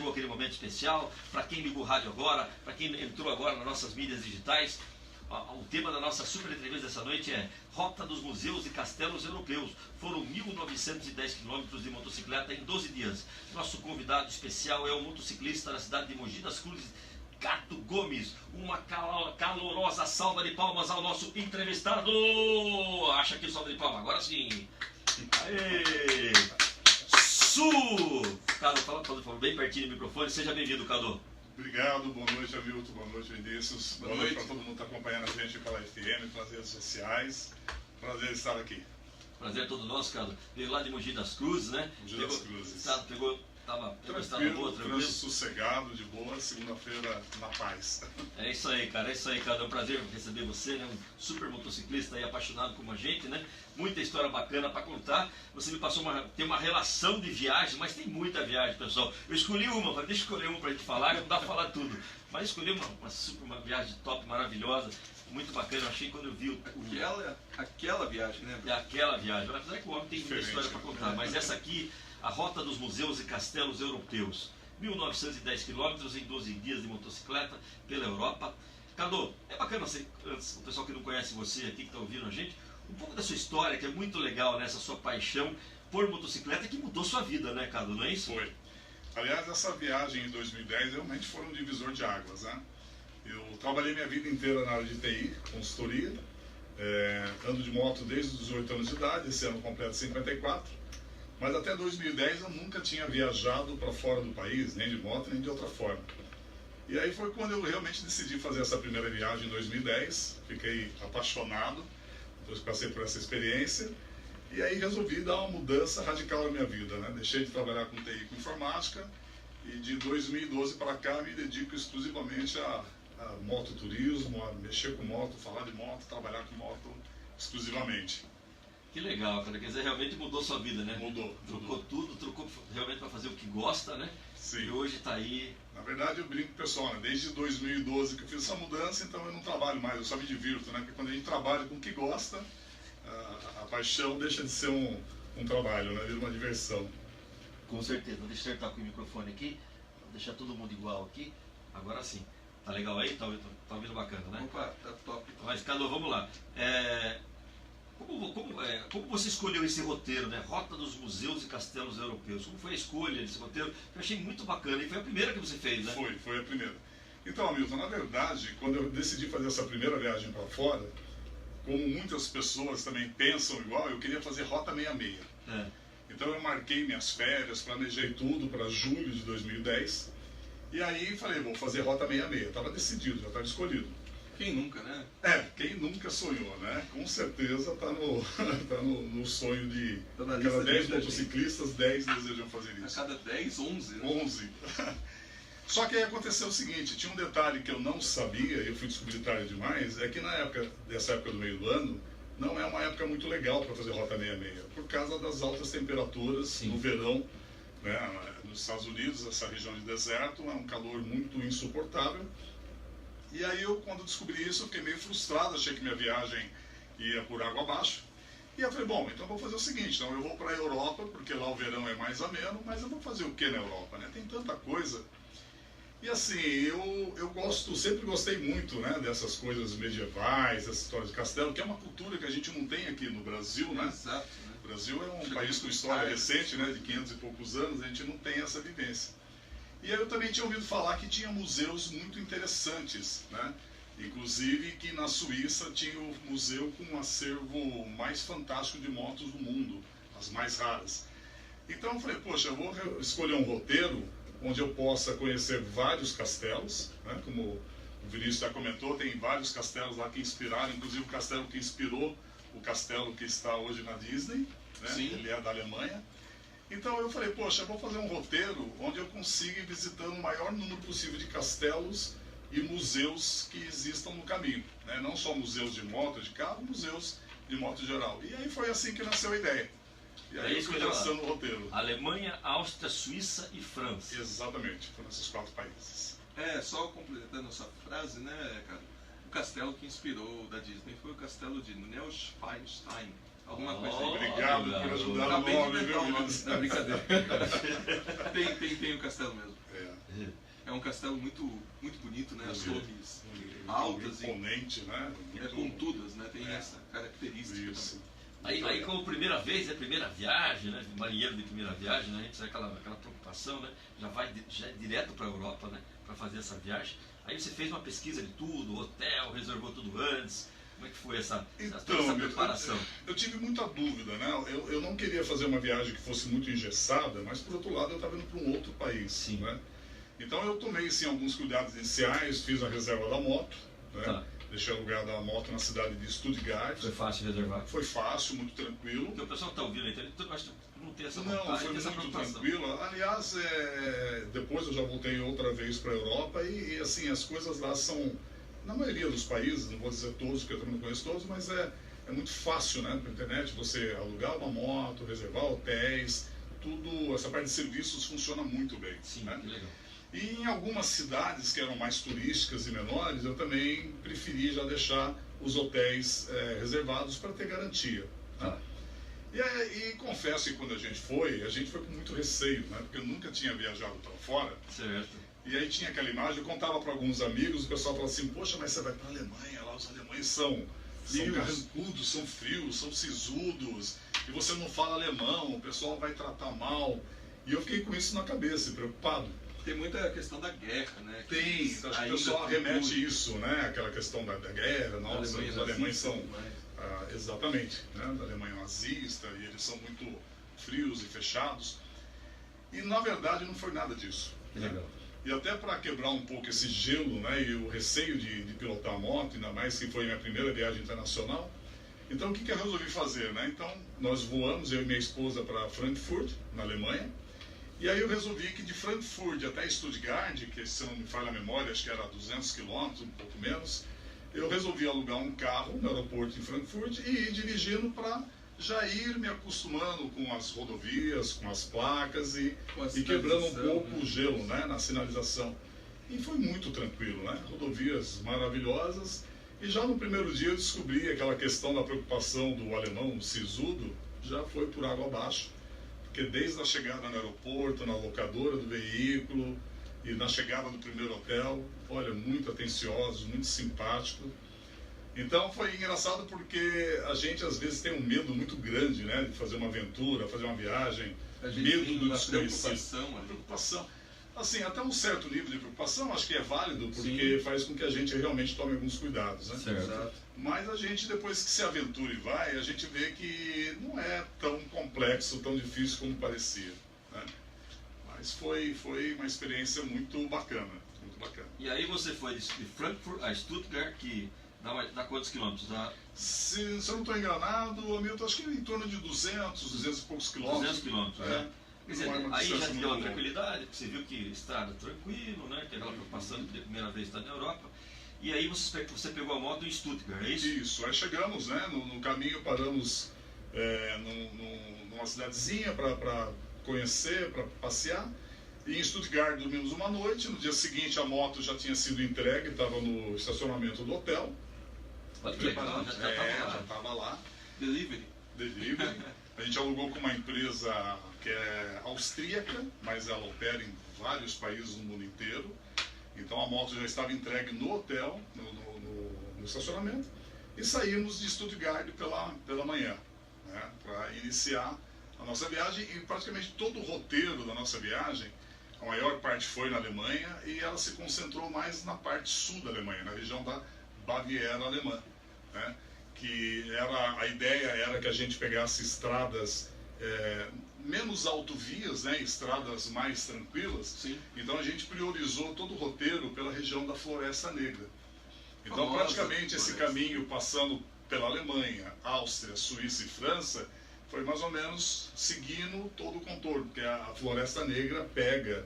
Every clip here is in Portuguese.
chegou aquele momento especial, para quem ligou o rádio agora, para quem entrou agora nas nossas mídias digitais. O tema da nossa super entrevista dessa noite é Rota dos Museus e Castelos Europeus. Foram 1.910 quilômetros de motocicleta em 12 dias. Nosso convidado especial é o motociclista da cidade de Mogi das Cruzes, Cato Gomes. Uma calorosa salva de palmas ao nosso entrevistado. Acha aqui o salva de palmas, agora sim. Aê! Cadu, fala bem pertinho do microfone. Seja bem-vindo, Cadu. Obrigado, boa noite, Hamilton, boa noite, Vinícius. Boa noite para todo mundo que está acompanhando a gente pela FM, pelas redes sociais. Prazer estar aqui. Prazer é todo nosso, Cadu. Veio lá de Mogi das Cruzes, né? Mogi das Cruzes. Tava tranquilo, sossegado, de boa, segunda-feira na paz. É isso aí, cara, É um prazer receber você, né? Um super motociclista aí, apaixonado como a gente, né? Muita história bacana para contar. Você me passou tem uma relação de viagem, mas tem muita viagem, pessoal. Eu escolhi uma, falei, deixa eu escolher uma pra gente falar, que não dá pra falar tudo. Mas escolhi uma viagem top, maravilhosa, muito bacana. Eu achei quando eu vi aquela viagem, né? É aquela viagem. Apesar que o homem tem muita história para contar, mas essa aqui, a Rota dos Museus e Castelos Europeus. 1.910 quilômetros em 12 dias de motocicleta pela Europa. Cadu, é bacana o pessoal que não conhece você aqui, que está ouvindo a gente, um pouco da sua história, que é muito legal, né? Essa sua paixão por motocicleta que mudou sua vida, né, Cadu? Não é isso? Foi. Aliás, essa viagem em 2010 realmente foi um divisor de águas, né? Eu trabalhei minha vida inteira na área de TI, consultoria, ando de moto desde os 18 anos de idade, esse ano completo 54, mas até 2010 eu nunca tinha viajado para fora do país, nem de moto, nem de outra forma. E aí foi quando eu realmente decidi fazer essa primeira viagem em 2010, fiquei apaixonado, depois passei por essa experiência, e aí resolvi dar uma mudança radical na minha vida, né? Deixei de trabalhar com TI, com informática, e de 2012 para cá me dedico exclusivamente a mototurismo, a mexer com moto, falar de moto, trabalhar com moto exclusivamente. Que legal, cara. Quer dizer, realmente mudou sua vida, né? Mudou. Trocou realmente para fazer o que gosta, né? Sim. E hoje está aí. Na verdade, eu brinco com o pessoal, né? Desde 2012 que eu fiz essa mudança, então eu não trabalho mais, eu só me divirto, né? Porque quando a gente trabalha com o que gosta, a paixão deixa de ser um trabalho, né? Vira uma diversão. Com certeza. Vou acertar com o microfone aqui, vou deixar todo mundo igual aqui. Agora sim. Tá legal aí? Tá ouvindo bacana, né? Opa, tá top. Mas, Cadu, vamos lá. Como você escolheu esse roteiro, né? Rota dos Museus e Castelos Europeus? Como foi a escolha desse roteiro? Eu achei muito bacana. E foi a primeira que você fez, né? Foi a primeira. Então, Hamilton, na verdade, quando eu decidi fazer essa primeira viagem para fora, como muitas pessoas também pensam igual, eu queria fazer Rota 66. Então eu marquei minhas férias, planejei tudo para julho de 2010. E aí falei, vou fazer Rota 66. Estava decidido, já estava escolhido. Quem nunca, né? Quem nunca sonhou, né? Com certeza está no sonho de cada 10 motociclistas, 10 desejam fazer isso. A cada 10, 11, né? 11. Só que aí aconteceu o seguinte, tinha um detalhe que eu não sabia, e eu fui descobrir tarde demais, é que dessa época do meio do ano, não é uma época muito legal para fazer Rota 66, por causa das altas temperaturas. Sim. No verão, né? Nos Estados Unidos, essa região de deserto, é um calor muito insuportável. E aí eu, quando descobri isso, eu fiquei meio frustrado, achei que minha viagem ia por água abaixo. E eu falei, bom, então eu vou fazer o seguinte, então eu vou para a Europa, porque lá o verão é mais ameno, mas eu vou fazer o que na Europa, né? Tem tanta coisa. E assim, eu sempre gostei muito, né, dessas coisas medievais, dessas histórias de castelo, que é uma cultura que a gente não tem aqui no Brasil, né? Exato. O Brasil é um país com história recente, né, de 500 e poucos anos, a gente não tem essa vivência. E aí eu também tinha ouvido falar que tinha museus muito interessantes, né? Inclusive que na Suíça tinha o museu com um acervo mais fantástico de motos do mundo, as mais raras. Então eu falei, poxa, eu vou escolher um roteiro onde eu possa conhecer vários castelos, né? Como o Vinícius já comentou, tem vários castelos lá que inspiraram, inclusive o castelo que inspirou o castelo que está hoje na Disney, né? Sim. Ele é da Alemanha. Então eu falei, poxa, eu vou fazer um roteiro onde eu consiga ir visitando o maior número possível de castelos e museus que existam no caminho, né? Não só museus de moto, de carro, museus de moto em geral. E aí foi assim que nasceu a ideia. E aí eu fui traçando o roteiro. Alemanha, Áustria, Suíça e França. Exatamente, foram esses 4 países. Só completando essa frase, né, cara? O castelo que inspirou da Disney foi o castelo de Neuschwanstein. Alguma coisa aí. Obrigado por ajudar no nome, viu? Não, brincadeira. Tem o castelo mesmo. um castelo muito, muito bonito, né? As torres Muito altas e imponente, né? Muito... pontudas, né? Tem essa característica. Isso. Aí como primeira vez, primeira viagem, né? Marinheiro de primeira viagem, né? A gente tem aquela preocupação, né? Já é direto para a Europa, né? Para fazer essa viagem. Aí você fez uma pesquisa de tudo, hotel, reservou tudo antes. Como é que foi essa preparação? Eu tive muita dúvida, né? Eu não queria fazer uma viagem que fosse muito engessada, mas por outro lado eu estava indo para um outro país. Sim. Né? Então eu tomei sim alguns cuidados iniciais, fiz a reserva da moto, né? Tá. Deixei alugada a moto na cidade de Stuttgart. Foi fácil reservar? Foi fácil, muito tranquilo. Porque o pessoal está ouvindo aí, então eu acho que não tem essa Não, vontade, foi tem essa muito preocupação. tranquilo. Aliás, depois eu já voltei outra vez para a Europa e assim, as coisas lá são, na maioria dos países, não vou dizer todos, porque eu também não conheço todos, mas é muito fácil, né? Pela internet, você alugar uma moto, reservar hotéis, tudo, essa parte de serviços funciona muito bem. Sim, né? que legal. E em algumas cidades que eram mais turísticas e menores, eu também preferi já deixar os hotéis reservados para ter garantia. Né? Tá. E confesso que quando a gente foi com muito receio, né? Porque eu nunca tinha viajado para fora. Certo. E aí tinha aquela imagem, eu contava para alguns amigos, o pessoal falava assim, poxa, mas você vai para a Alemanha, lá os alemães são carrancudos, são frios, são sisudos, e você não fala alemão, o pessoal vai tratar mal. E eu fiquei com isso na cabeça, preocupado. Tem muita questão da guerra, né? Tem, acho que o pessoal remete isso, né? Aquela questão da guerra, nossa, os alemães são... exatamente, né? Da Alemanha nazista, e eles são muito frios e fechados. E na verdade não foi nada disso. Que legal. E até para quebrar um pouco esse gelo, né, e o receio de pilotar a moto, ainda mais que foi minha primeira viagem internacional, então o que eu resolvi fazer? Né? Então nós voamos, eu e minha esposa, para Frankfurt, na Alemanha, e aí eu resolvi que de Frankfurt até Stuttgart, que se não me falha a memória, acho que era 200 quilômetros, um pouco menos, eu resolvi alugar um carro no aeroporto em Frankfurt e ir dirigindo para já ir me acostumando com as rodovias, com as placas e quebrando um pouco o gelo, né, na sinalização. E foi muito tranquilo, né? Rodovias maravilhosas. E já no primeiro dia eu descobri aquela questão da preocupação do alemão sisudo, já foi por água abaixo. Porque desde a chegada no aeroporto, na locadora do veículo e na chegada do primeiro hotel, olha, muito atenciosos, muito simpático. Então foi engraçado porque a gente às vezes tem um medo muito grande, né, de fazer uma aventura, fazer uma viagem, medo do desconhecido. Preocupação. Assim, até um certo nível de preocupação, acho que é válido, porque faz com que a gente realmente tome alguns cuidados, né? Certo. Mas a gente, depois que se aventura e vai, a gente vê que não é tão complexo, tão difícil como parecia, né? Mas foi uma experiência muito bacana, muito bacana. E aí você foi de Frankfurt a Stuttgart, que dá quantos quilômetros? Se eu não estou enganado, Hamilton, acho que em torno de 200 e poucos quilômetros. 200 quilômetros, né? Quer dizer, Não é uma aí já distância te deu uma muito tranquilidade, porque você viu que estrada tranquilo, né? Tem aquela preocupação de primeira vez estar na Europa. E aí você pegou a moto em Stuttgart, é isso? Isso, aí chegamos, né? No caminho paramos numa cidadezinha para conhecer, para passear. E em Stuttgart dormimos uma noite. No dia seguinte a moto já tinha sido entregue, estava no estacionamento do hotel. Olha que legal, já estava lá. Delivery. A gente alugou com uma empresa que é austríaca, mas ela opera em vários países no mundo inteiro. Então a moto já estava entregue no hotel, no estacionamento, e saímos de Stuttgart pela manhã, né, para iniciar a nossa viagem. E praticamente todo o roteiro da nossa viagem, a maior parte foi na Alemanha, e ela se concentrou mais na parte sul da Alemanha, na região da Baviera alemã, né, que a ideia era que a gente pegasse estradas menos autovias, né, estradas mais tranquilas. Sim. Então a gente priorizou todo o roteiro pela região da Floresta Negra. Então Famosa praticamente esse caminho passando pela Alemanha, Áustria, Suíça e França foi mais ou menos seguindo todo o contorno, porque a Floresta Negra pega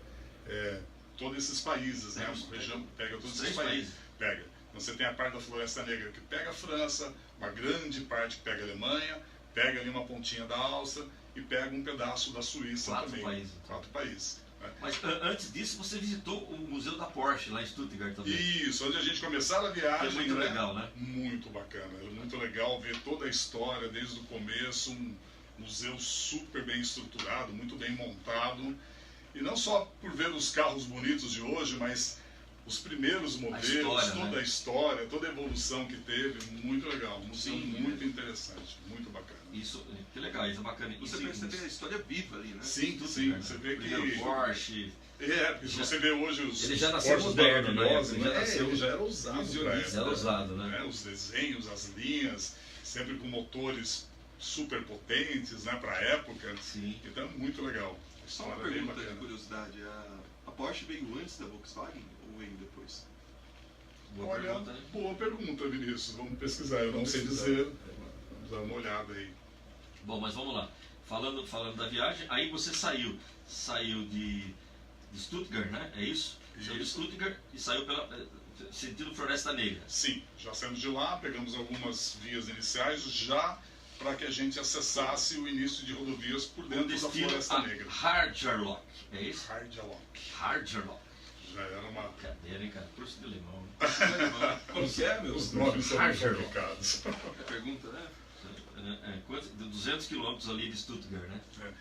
todos esses países, né? A região pega todos esses países. Pega. Você tem a parte da Floresta Negra que pega a França, uma grande parte que pega a Alemanha, pega ali uma pontinha da Áustria e pega um pedaço da Suíça também. 4 países. Né? Mas antes disso você visitou o Museu da Porsche lá em Stuttgart também. Isso, onde a gente começar a viagem. É muito legal, né? Muito bacana, era muito legal ver toda a história desde o começo, um museu super bem estruturado, muito bem montado. E não só por ver os carros bonitos de hoje, mas os primeiros modelos, toda a história, toda a evolução que teve, muito legal. Um museu muito interessante, muito bacana. Isso, que legal, isso é bacana. Você percebe a história viva ali, né? Sim, Tudo, sim, né? você vê que... Primeiro Porsche... porque se você vê hoje os ele já nasceu Porsches moderno, né? maravilhosos, Ele já nasceu ele já era ousado pra época. Era ousado, né? Os desenhos, as linhas, sempre com motores super potentes, né, para a época. Sim. Então é muito legal. Só uma pergunta de curiosidade, a Porsche veio antes da Volkswagen ou veio depois? Boa pergunta, né? Boa pergunta, Vinícius. Vamos pesquisar, eu não sei dizer. Vamos dar uma olhada aí. Bom, mas vamos lá. Falando da viagem, aí você saiu de Stuttgart, né? É isso? Saiu de Stuttgart e saiu pela sentido Floresta Negra. Sim, já saímos de lá, pegamos algumas vias iniciais já para que a gente acessasse o início de rodovias por dentro da Floresta Negra. Hardjarloch, é isso? Hardjarloch. Já era uma... Cadeira, hein, cara? Curso de alemão. Como que é, meu? Os nomes são muito complicados. Pergunta, né? 200 quilômetros ali de Stuttgart, né?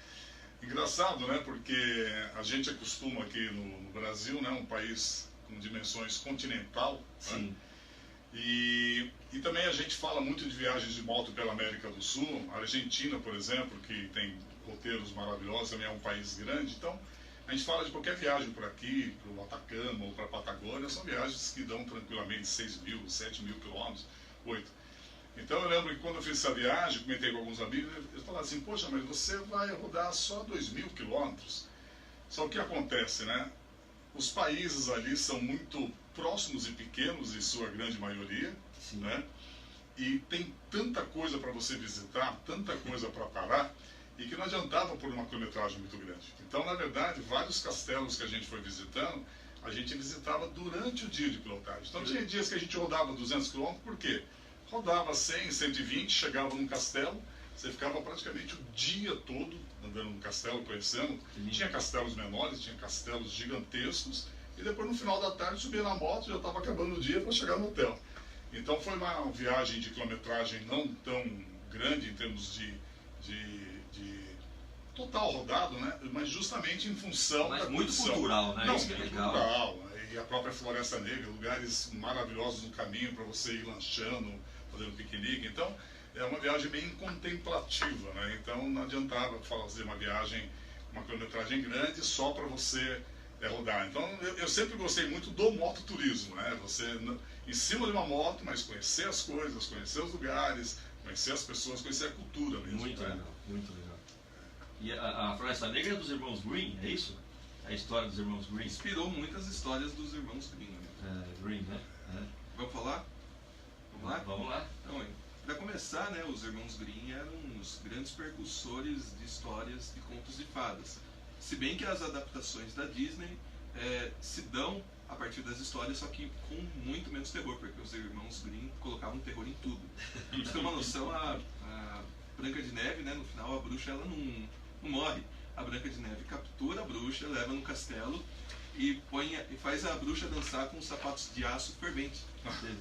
Engraçado, né? Porque a gente acostuma aqui no Brasil, né? Um país com dimensões continental. Sim. Né? E também a gente fala muito de viagens de moto pela América do Sul. A Argentina, por exemplo, que tem roteiros maravilhosos, também é um país grande. Então, a gente fala de qualquer viagem por aqui, para o Atacama ou para a Patagônia, são viagens que dão tranquilamente 6 mil, 7 mil quilômetros, 8. Então eu lembro que quando eu fiz essa viagem, comentei com alguns amigos, eles falaram assim, poxa, mas você vai rodar só 2.000 quilômetros. Só o que acontece, né? Os países ali são muito próximos e pequenos, em sua grande maioria, né? E tem tanta coisa para você visitar, tanta coisa para parar, e que não adiantava por uma quilometragem muito grande. Então, na verdade, vários castelos que a gente foi visitando, a gente visitava durante o dia de pilotagem. Então tinha dias que a gente rodava 200 km, por quê? Rodava 100, 120, chegava num castelo, você ficava praticamente o dia todo andando no castelo, conhecendo. Tinha castelos menores, tinha castelos gigantescos, e depois no final da tarde subia na moto, já estava acabando o dia para chegar no hotel. Então foi uma viagem de quilometragem não tão grande em termos de total rodado, né? Mas justamente em função mas da muito condição. cultural, né? Não, isso que é muito legal. cultural. E a própria Floresta Negra, lugares maravilhosos no caminho para você ir lanchando, fazendo piquenique. Então, é uma viagem bem contemplativa, né? Então, não adiantava fazer uma viagem, uma quilometragem grande só para você rodar. Então, eu sempre gostei muito do mototurismo, né? Você, em cima de uma moto, mas conhecer as coisas, conhecer os lugares, conhecer as pessoas, conhecer a cultura mesmo. Muito né? legal, muito legal. E a Floresta Negra é dos irmãos Green, é isso? A história dos irmãos Green? Inspirou muitas histórias dos irmãos Green. Né? Green, né? Vamos falar? Vamos lá? Vamos lá. Então, para começar, né, os irmãos Green eram os grandes percussores de histórias de contos de fadas. Se bem que as adaptações da Disney se dão a partir das histórias, só que com muito menos terror, porque os irmãos Green colocavam terror em tudo. Pra você ter uma noção, a Branca de Neve, né, no final a bruxa ela não morre. A Branca de Neve captura a bruxa, leva no castelo e faz a bruxa dançar com sapatos de aço fervente.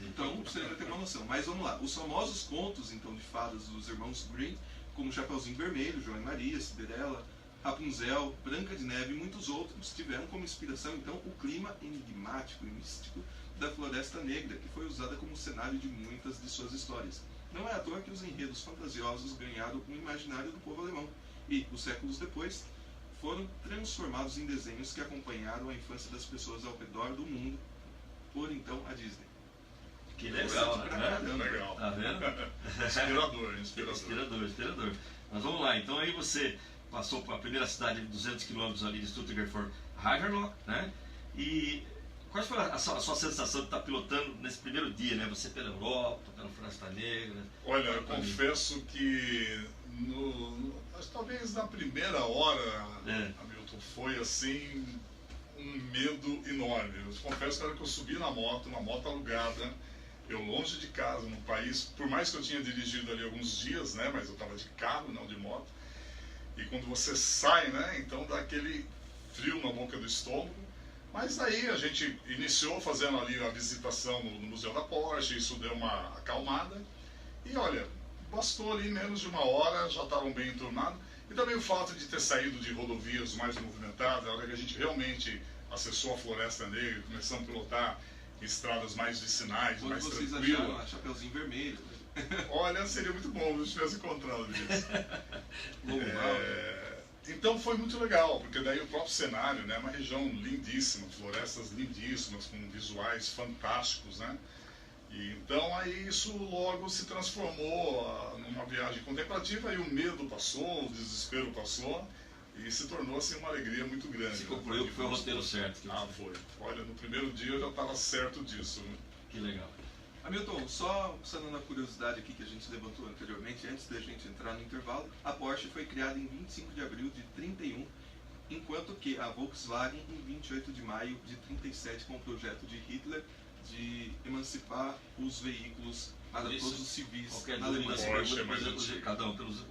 Então você vai ter uma noção. Mas vamos lá, os famosos contos então de fadas dos irmãos Green, como Chapeuzinho Vermelho, João e Maria, Cinderela, Rapunzel, Branca de Neve e muitos outros, tiveram como inspiração então o clima enigmático e místico da Floresta Negra, que foi usada como cenário de muitas de suas histórias. Não é à toa que os enredos fantasiosos ganharam o imaginário do povo alemão e, os séculos depois, foram transformados em desenhos que acompanharam a infância das pessoas ao redor do mundo, por então a Disney. Que legal, né? Legal. Tá vendo? Inspirador. Mas vamos lá, então aí você passou para a primeira cidade de 200 km ali de Stuttgart, for Hardjarloch, né? E qual foi a sua sensação de estar pilotando nesse primeiro dia, né? Você pela Europa, pela Floresta Negra? Olha, eu confesso que talvez na primeira hora, Hamilton, foi assim um medo enorme. Eu confesso que na hora que eu subi na moto, uma moto alugada, eu longe de casa, num país, por mais que eu tinha dirigido ali alguns dias, né? Mas eu estava de carro, não de moto. E quando você sai, né? Então dá aquele frio na boca do estômago. Mas aí a gente iniciou fazendo ali a visitação no Museu da Porsche, isso deu uma acalmada. E olha, bastou ali menos de uma hora, já estavam bem enturmados. E também o fato de ter saído de rodovias mais movimentadas, a hora que a gente realmente acessou a Floresta Negra, começamos a pilotar em estradas mais vicinais, Quando mais vocês tranquilas. acharam a Chapeuzinho Vermelho? Olha, seria muito bom se tivesse encontrado isso. Louval. Então foi muito legal, porque daí o próprio cenário, né, é uma região lindíssima, florestas lindíssimas, com visuais fantásticos, né? E então aí isso logo se transformou numa viagem contemplativa, e o medo passou, o desespero passou, e se tornou assim uma alegria muito grande. Se concluiu que foi o roteiro certo. Foi. Olha, no primeiro dia eu já estava certo disso. Né? Que legal. Hamilton, só sanando a curiosidade aqui que a gente levantou anteriormente, antes da gente entrar no intervalo, a Porsche foi criada em 25 de abril de 31, enquanto que a Volkswagen em 28 de maio de 37, com o projeto de Hitler de emancipar os veículos para todos os civis Qualquer na dúvida, Alemanha. você pergunta antiga. cada um para os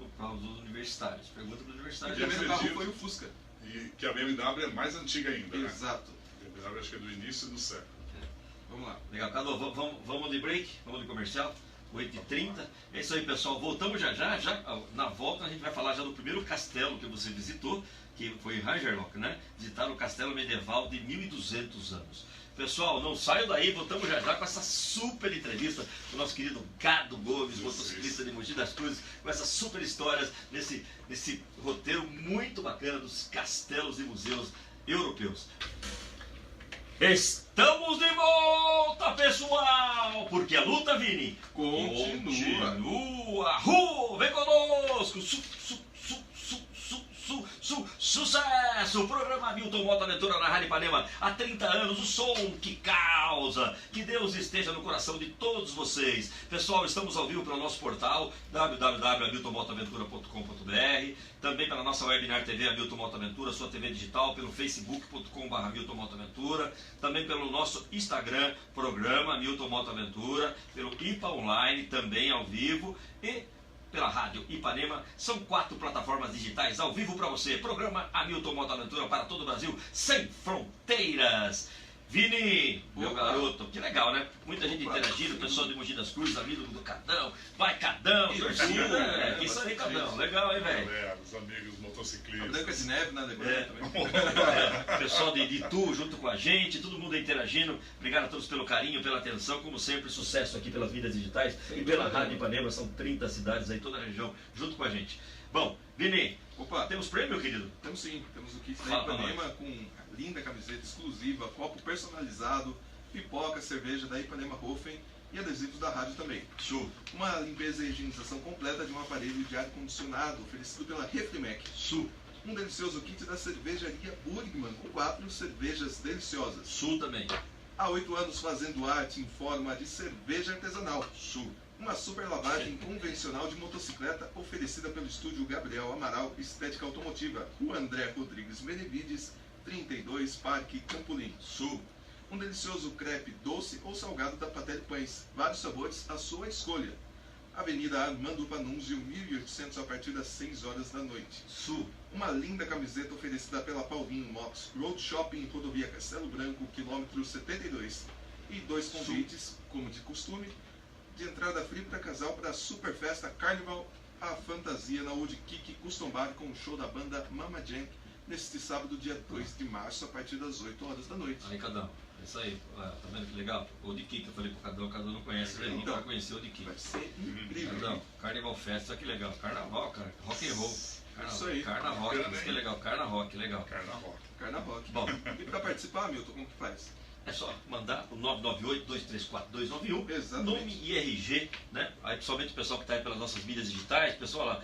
universitários. Pergunta para os O universitários. primeiro carro foi o Fusca. E que a BMW é mais antiga ainda, né? Exato. A BMW acho que é do início do século. Vamos lá. Legal, Cadu, vamos de break, vamos de comercial, 8h30. É isso aí, pessoal, voltamos já. Na volta a gente vai falar já do primeiro castelo que você visitou, que foi Rangerlock, né? Visitar o castelo medieval de 1200 anos. Pessoal, não saiam daí, voltamos já com essa super entrevista do nosso querido Cadu Gomes, motociclista de Mogi das Cruzes, com essas super histórias nesse roteiro muito bacana dos castelos e museus europeus. Estamos de volta, pessoal! Porque a luta, Vini, Continua. Vem conosco! Sucesso! O programa Hamilton Moto Aventura na Rádio Ipanema. Há 30 anos, o som que causa. Que Deus esteja no coração de todos vocês. Pessoal, estamos ao vivo pelo nosso portal www.hamiltonmotoaventura.com.br, também pela nossa webinar TV Hamilton Moto Aventura, sua TV digital, pelo facebook.com/HamiltonMotoAventura, também pelo nosso Instagram, programa Hamilton Moto Aventura, pelo IPA Online, também ao vivo, e pela Rádio Ipanema. São 4 plataformas digitais ao vivo para você. Programa Hamilton Moto Aventura para todo o Brasil, sem fronteiras. Vini, meu garoto, que legal, né? Muita gente interagindo, o pessoal de Mogi das Cruzes, amigo do Cadão. Vai, Cadão, torcida. Isso aí, Cadão. Legal, hein, velho? Os amigos A motociclistas. Branca de Neve na Alemanha também. Pessoal de Itu junto com a gente, todo mundo interagindo. Obrigado a todos pelo carinho, pela atenção. Como sempre, sucesso aqui pelas mídias digitais e pela Rádio Ipanema. São 30 cidades aí, toda a região, junto com a gente. Bom, Vini, temos prêmio, querido? Temos sim, temos o kit da Ipanema com linda camiseta exclusiva, copo personalizado, pipoca, cerveja da Ipanema Hofen e adesivos da rádio também. Show. Uma limpeza e higienização completa de um aparelho de ar-condicionado oferecido pela Reflimec. Sul. Um delicioso kit da cervejaria Burgman com 4 cervejas deliciosas. Sul também. Há 8 anos fazendo arte em forma de cerveja artesanal. Sul. Uma super lavagem convencional de motocicleta oferecida pelo estúdio Gabriel Amaral Estética Automotiva, Rua André Rodrigues Benevides, 32, Parque Campolim. Sul. Um delicioso crepe doce ou salgado da Patel Pães. Vários sabores à sua escolha. Avenida Armando Panunzio, 1800, a partir das 6 horas da noite. Sul. Uma linda camiseta oferecida pela Paulinho Motos, Road Shopping, Rodovia Castelo Branco, quilômetro 72. E 2 convites, como de costume, de entrada free para casal para a super festa Carnival, a fantasia na Old Kick Custom Bar com o show da banda Mama Jam, neste sábado, dia 2 de março, a partir das 8 horas da noite. Aí, Cadão. Isso aí, tá vendo que legal? O de Kika, eu falei pro Cadão, o Cadão não conhece, ele Então, vai conhecer o de Kika. Vai ser incrível. Cadão, Carnival Fest, olha que legal. Carnaval, cara. Rock and roll. Isso aí. Carnaval, isso que é legal. Carnaval, que legal. Carnaval. Carnaval. Bom, E para participar, Milton, como que faz? é só mandar o 998-234-291, Exatamente. nome e RG, né? Aí, principalmente o pessoal que está aí pelas nossas mídias digitais, pessoal lá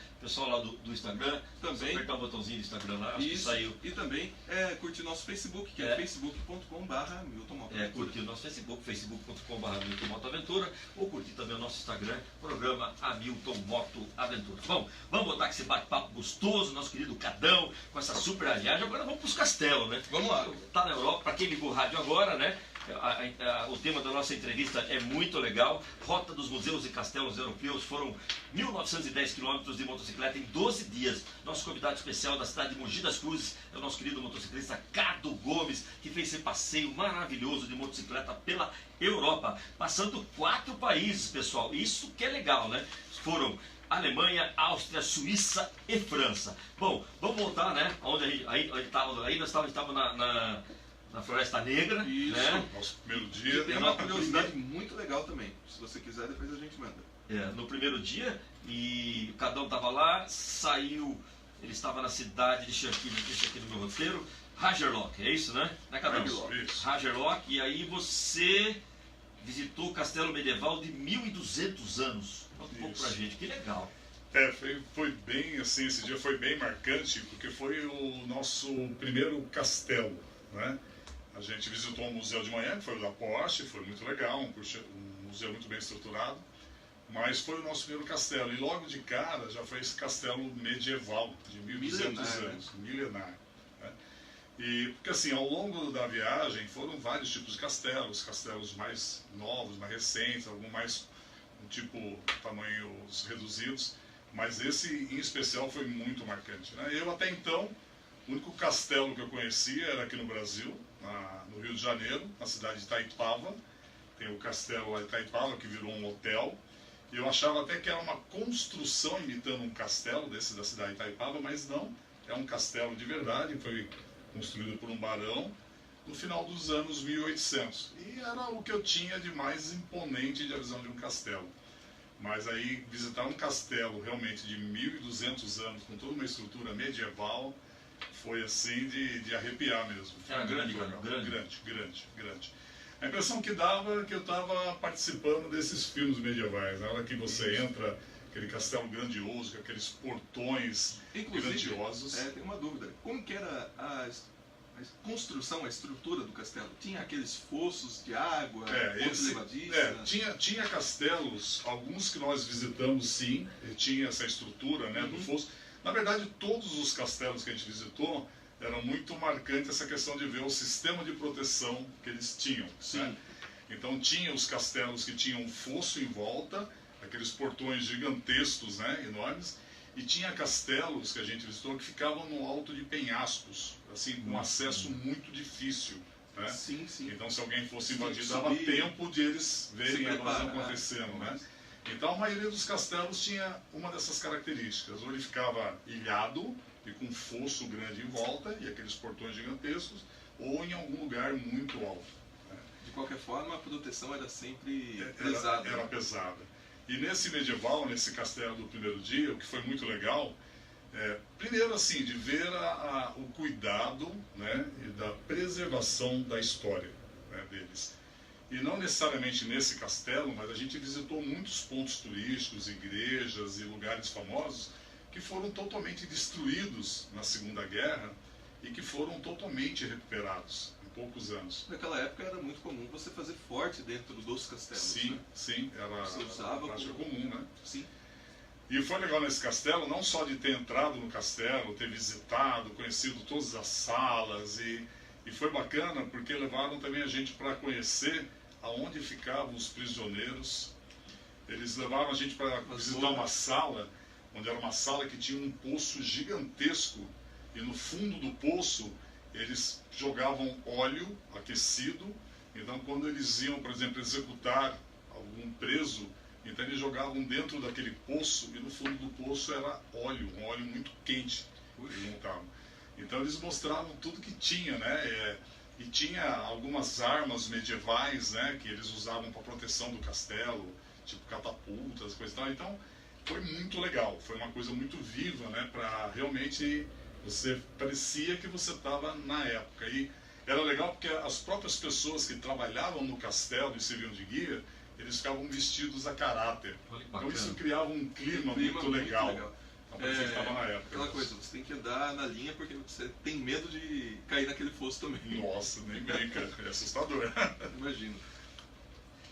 do Instagram, Também. só apertar o botãozinho do Instagram lá, acho que Isso. saiu. E também curtir nosso Facebook, que é, facebook.com/Milton Moto Aventura. Curtir o nosso Facebook, facebook.com/Hamilton Moto Aventura, ou curtir também o nosso Instagram, programa Hamilton Moto Aventura. Bom, vamos botar esse bate-papo gostoso, nosso querido Cadão, com essa super viagem. Agora vamos para os castelos, né? Vamos lá. Tá na Europa, para quem ligou o rádio agora, né? O tema da nossa entrevista é muito legal. Rota dos museus e castelos europeus. Foram 1.910 quilômetros de motocicleta em 12 dias. Nosso convidado especial da cidade de Mogi das Cruzes é o nosso querido motociclista Cadu Gomes, que fez esse passeio maravilhoso de motocicleta pela Europa, passando 4 países, pessoal. Isso que é legal, né? Foram Alemanha, Áustria, Suíça e França. Bom, vamos voltar, né? Onde a gente estava na Floresta Negra. Isso. Né? Nosso primeiro E dia. tem uma curiosidade muito legal também. Se você quiser, depois a gente manda. No primeiro dia, e o Cadão estava lá, saiu, ele estava na cidade, deixa aqui no meu roteiro, Hagerlock, é isso, né? Né, Cadão? Isso. Hagerlock, e aí você visitou o castelo medieval de 1.200 anos. Conta um pouco pra gente, que legal. Foi bem assim, esse dia foi bem marcante, porque foi o nosso primeiro castelo, né? A gente visitou um museu de manhã, que foi o da Porsche, foi muito legal, um museu muito bem estruturado, mas foi o nosso primeiro castelo, e logo de cara já foi esse castelo medieval, de 1.200 anos, milenar. Né? E, porque assim, ao longo da viagem foram vários tipos de castelos mais novos, mais recentes, alguns mais tipo tamanhos reduzidos, mas esse em especial foi muito marcante. Né? Eu até então, o único castelo que eu conhecia era aqui no Brasil, no Rio de Janeiro, na cidade de Itaipava. Tem o castelo lá de Itaipava, que virou um hotel, e eu achava até que era uma construção imitando um castelo desse da cidade de Itaipava, mas não, é um castelo de verdade, foi construído por um barão no final dos anos 1800. E era o que eu tinha de mais imponente de a visão de um castelo. Mas aí, visitar um castelo realmente de 1.200 anos, com toda uma estrutura medieval, foi assim de arrepiar mesmo. Era grande, grande. A impressão que dava é que eu estava participando desses filmes medievais. Na hora que você entra, aquele castelo grandioso, com aqueles portões grandiosos. Tem uma dúvida. Como que era a construção, a estrutura do castelo? Tinha aqueles fossos de água, tinha castelos, alguns que nós visitamos sim, tinha essa estrutura, né, do fosso. Na verdade, todos os castelos que a gente visitou, eram muito marcantes essa questão de ver o sistema de proteção que eles tinham. Né? Então tinha os castelos que tinham um fosso em volta, aqueles portões gigantescos, né, enormes, e tinha castelos que a gente visitou que ficavam no alto de penhascos, assim, com acesso muito difícil. Né? Sim. Então, se alguém fosse invadir, dava tempo de eles verem a invasão acontecendo. Né? Então, a maioria dos castelos tinha uma dessas características. Ou ele ficava ilhado e com um fosso grande em volta, e aqueles portões gigantescos, ou em algum lugar muito alto. Né? De qualquer forma, a proteção era sempre pesada. Era pesada. E nesse medieval, nesse castelo do primeiro dia, o que foi muito legal, primeiro assim, de ver o cuidado, né, e da preservação da história, né, deles. E não necessariamente nesse castelo, mas a gente visitou muitos pontos turísticos, igrejas e lugares famosos que foram totalmente destruídos na Segunda Guerra e que foram totalmente recuperados em poucos anos. Naquela época era muito comum você fazer forte dentro dos castelos. Sim, era prática comum, né? Sim. E foi legal nesse castelo, não só de ter entrado no castelo, ter visitado, conhecido todas as salas, e foi bacana porque levaram também a gente para conhecer aonde ficavam os prisioneiros. Eles levaram a gente para visitar uma sala, onde era uma sala que tinha um poço gigantesco, e no fundo do poço eles jogavam óleo aquecido. Então, quando eles iam, por exemplo, executar algum preso, então eles jogavam dentro daquele poço, e no fundo do poço era óleo, um óleo muito quente que eles montavam. Então eles mostravam tudo que tinha, né? E tinha algumas armas medievais, né, que eles usavam para proteção do castelo, tipo catapultas, coisa e tal. Então foi muito legal, foi uma coisa muito viva, né, para realmente parecia que você estava na época. E era legal porque as próprias pessoas que trabalhavam no castelo e serviam de guia, eles ficavam vestidos a caráter. Então isso criava um clima muito legal. Então, parecia que estava na época. Aquela coisa, você tem que andar na linha porque você tem medo de cair naquele fosso também. Nossa, nem brinca, é assustador. Imagino.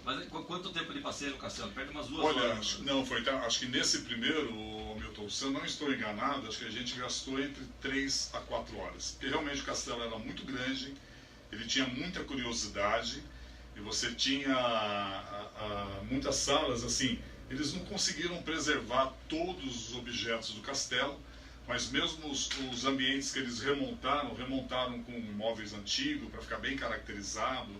Mas quanto tempo de passeio no castelo? Perto de umas 2 Olha, horas. não, acho que nesse primeiro, Milton, se eu não estou enganado, acho que a gente gastou entre 3 a 4 horas. Porque realmente o castelo era muito grande, ele tinha muita curiosidade, e você tinha muitas salas, assim, eles não conseguiram preservar todos os objetos do castelo, mas mesmo os ambientes que eles remontaram com móveis antigos, para ficar bem caracterizado.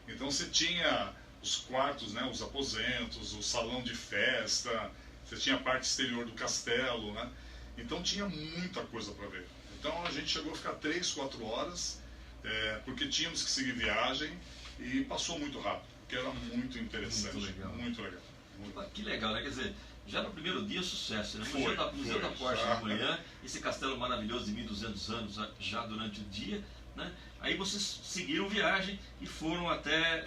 Então você tinha os quartos, né, os aposentos, o salão de festa, você tinha a parte exterior do castelo, né? Então tinha muita coisa para ver. Então a gente chegou a ficar 3, 4 horas, porque tínhamos que seguir viagem, e passou muito rápido, porque era muito interessante. Muito legal. Muito legal. Que legal, né? Quer dizer, já no primeiro dia sucesso, né? Foi, Museu da Porsche já. de manhã, esse castelo maravilhoso de 1200 anos já durante o dia, né? Aí vocês seguiram viagem e foram até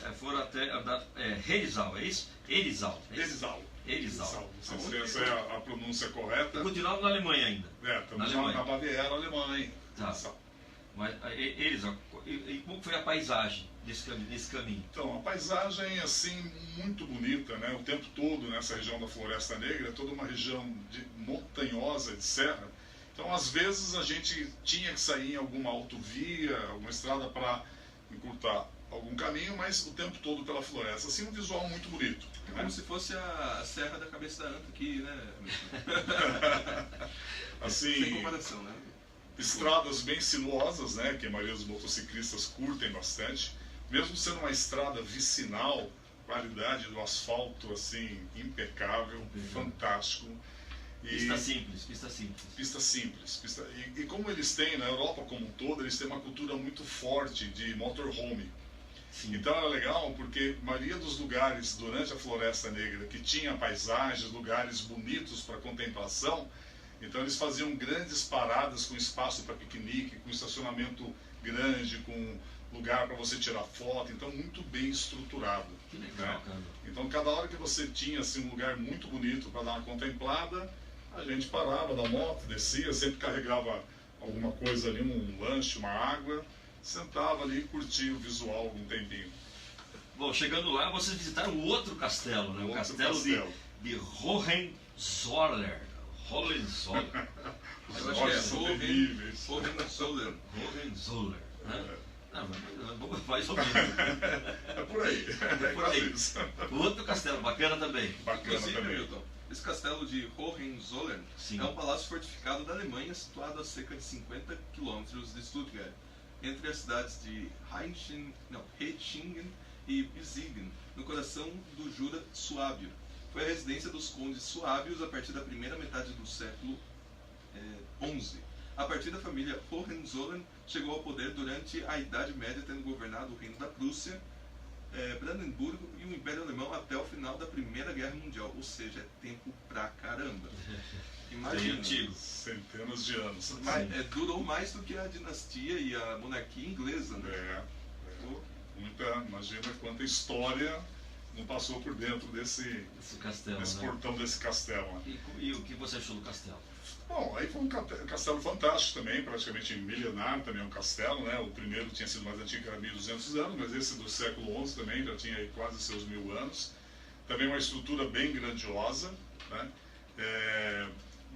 Herisau, é isso? Herisau. Não sei se essa é a pronúncia correta. E continuavam na Alemanha ainda. Estamos na Baviera, Alemanha. Tá. Mas Herisau, e como foi a paisagem nesse caminho? Então, a paisagem, assim, muito bonita, né? O tempo todo nessa região da Floresta Negra, é toda uma região montanhosa, de serra. Então, às vezes, a gente tinha que sair em alguma autovia, alguma estrada para encurtar algum caminho, mas o tempo todo pela floresta. Assim, um visual muito bonito. É como se fosse a Serra da Cabeça da Anta aqui, né? Assim, sem comparação, né? Estradas bem sinuosas, né? Que a maioria dos motociclistas curtem bastante. Mesmo sendo uma estrada vicinal, qualidade do asfalto, assim, impecável, fantástico. Pista simples. Pista simples. E como eles têm, na Europa como um todo, eles têm uma cultura muito forte de motorhome. Sim. Então era legal porque a maioria dos lugares durante a Floresta Negra que tinha paisagens, lugares bonitos para contemplação, então eles faziam grandes paradas com espaço para piquenique, com estacionamento grande, com lugar para você tirar foto, então muito bem estruturado. Que legal, né? cara. Então cada hora que você tinha assim, um lugar muito bonito para dar uma contemplada, a gente parava da moto, descia, sempre carregava alguma coisa ali, um lanche, uma água, sentava ali e curtia o visual algum tempinho. Bom, chegando lá, vocês visitaram o outro castelo, né? O castelo de Hohenzollern. Hohenzollern. Eu acho que é Hohenzollern. Hohenzollern, né? Não, mas mais ou menos. É por aí. É por aí. Outro castelo, bacana também. Bacana Inclusive, também. Milton, esse castelo de Hohenzollern é um palácio fortificado da Alemanha situado a cerca de 50 quilômetros de Stuttgart, entre as cidades de Hechingen e Bisingen, no coração do Jura Suábio. Foi a residência dos condes suábios a partir da primeira metade do século XI. A partir da família Hohenzollern, chegou ao poder durante a Idade Média, tendo governado o Reino da Prússia, Brandenburgo e o Império Alemão até o final da Primeira Guerra Mundial. Ou seja, é tempo pra caramba. Imagina. Antigo. Centenas de anos. Durou mais do que a dinastia e a monarquia inglesa, né? Imagina quanta história não passou por dentro desse castelo, desse né? portão desse castelo. Né? E o que você achou do castelo? Bom, aí foi um castelo fantástico também, praticamente milenar também, um castelo, né? O primeiro tinha sido mais antigo, que era 1200 anos, mas esse do século XI também já tinha aí quase seus 1000 anos. Também uma estrutura bem grandiosa, né?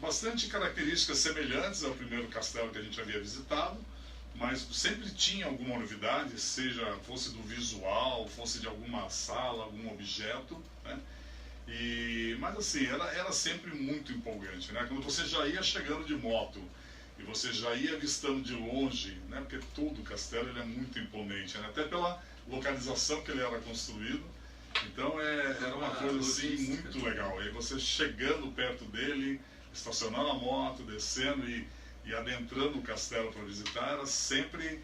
Bastante características semelhantes ao primeiro castelo que a gente havia visitado, mas sempre tinha alguma novidade, seja fosse do visual, fosse de alguma sala, algum objeto, né? Mas assim, era sempre muito empolgante, né? Quando você já ia chegando de moto e você já ia avistando de longe, né? Porque todo o castelo ele é muito imponente, né? Até pela localização que ele era construído. Então era uma coisa assim muito legal. E você chegando perto dele, estacionando a moto, descendo e adentrando o castelo para visitar, era sempre,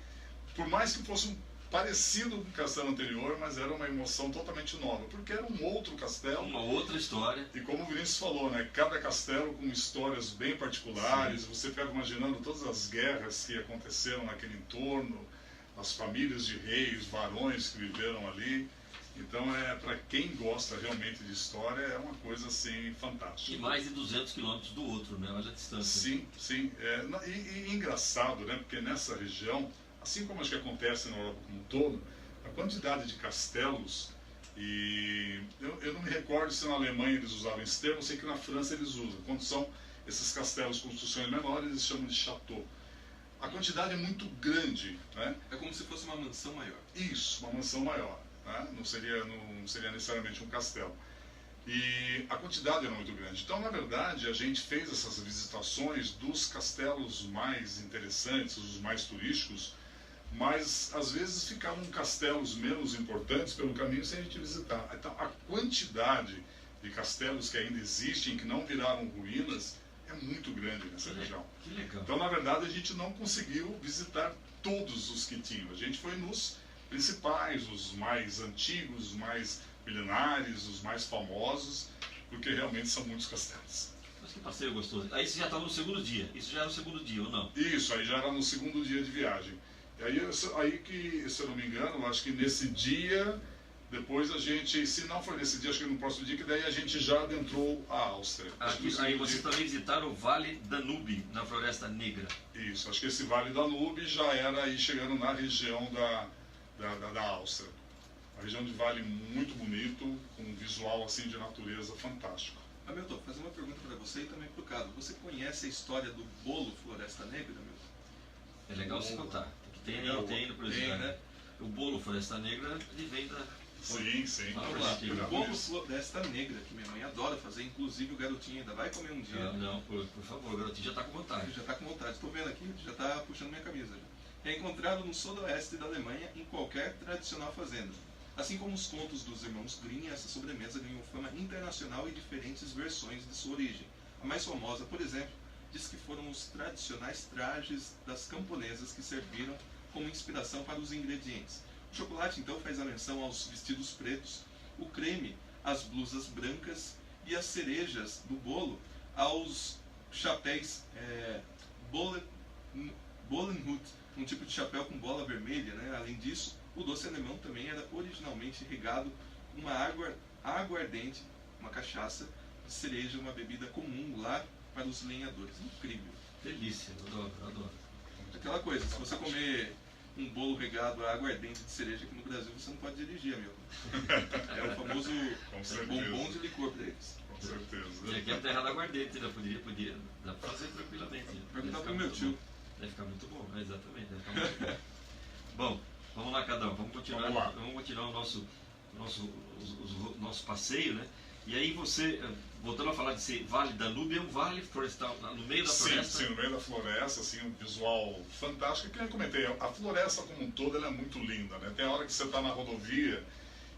por mais que fosse parecido com o castelo anterior, mas era uma emoção totalmente nova, porque era um outro castelo. Uma outra história. E como o Vinícius falou, né, cada castelo com histórias bem particulares. Sim. Você fica imaginando todas as guerras que aconteceram naquele entorno, as famílias de reis, varões que viveram ali. Então, para quem gosta realmente de história, é uma coisa assim fantástica. E mais de 200 quilômetros do outro, né? Olha a distância. Sim, sim. E engraçado, né? Porque nessa região, assim como acho que acontece na Europa como um todo, a quantidade de castelos, e eu não me recordo se na Alemanha eles usavam esse termo, eu sei que na França eles usam. Quando são esses castelos com construções menores, eles chamam de château. A quantidade é muito grande, né? É como se fosse uma mansão maior. Isso, uma mansão maior. Né? Não seria necessariamente um castelo. E a quantidade era muito grande. Então, na verdade, a gente fez essas visitações dos castelos mais interessantes, os mais turísticos, mas às vezes ficavam castelos menos importantes pelo caminho sem a gente visitar. Então, a quantidade de castelos que ainda existem, que não viraram ruínas, é muito grande nessa região. Que legal. Então, na verdade, a gente não conseguiu visitar todos os que tinham. A gente foi nos principais, os mais antigos, os mais milenares, os mais famosos, porque realmente são muitos castelos. Mas que passeio gostoso. Aí você já estava no segundo dia. Isso já era no segundo dia, ou não? Isso, aí já era no segundo dia de viagem. E aí que, se eu não me engano, acho que nesse dia, depois a gente, se não foi nesse dia, acho que no próximo dia, que daí a gente já adentrou a Áustria. Aí vocês também visitaram o Vale Danube, na Floresta Negra. Isso, acho que esse Vale Danube já era aí chegando na região da Áustria. A região de vale muito bonito, com um visual assim de natureza fantástico. Hamilton, fazer uma pergunta para você e também para o Cado. Você conhece a história do bolo Floresta Negra, Hamilton? É legal você contar. Tem no Tem, né? O bolo Floresta Negra, ele vem da... Sim, sim. Vamos lá. O bolo Floresta Negra, que minha mãe adora fazer, inclusive o garotinho ainda vai comer um dia. Não, por favor, o garotinho já está com vontade. Já está com vontade, estou vendo aqui, já está puxando minha camisa. É encontrado no sudoeste da Alemanha em qualquer tradicional fazenda. Assim como os contos dos irmãos Grimm, essa sobremesa ganhou fama internacional e diferentes versões de sua origem. A mais famosa, por exemplo, diz que foram os tradicionais trajes das camponesas que serviram como inspiração para os ingredientes. O chocolate, então, faz a menção aos vestidos pretos, o creme às blusas brancas e as cerejas do bolo aos chapéus Bollenhut, um tipo de chapéu com bola vermelha, né? Além disso, o doce alemão também era originalmente regado com uma aguardente, uma cachaça de cereja, uma bebida comum lá para os lenhadores. Incrível. Delícia, adoro. Aquela coisa, se você comer um bolo regado a aguardente de cereja aqui no Brasil, você não pode dirigir, amigo. É o famoso bombom de licor para eles. Com certeza. E aqui é a terra da aguardente, né? Podia dá pra fazer tranquilamente. Perguntar pro meu tio. Deve ficar muito bom, exatamente, deve ficar muito bom. Bom, vamos lá, Cadão, vamos continuar o nosso passeio, né? E aí você, voltando a falar desse Vale Danube, é um vale florestal, no meio da floresta? Sim, no meio da floresta, assim, um visual fantástico. Que eu comentei, a floresta como um todo ela é muito linda, né? Tem a hora que você está na rodovia,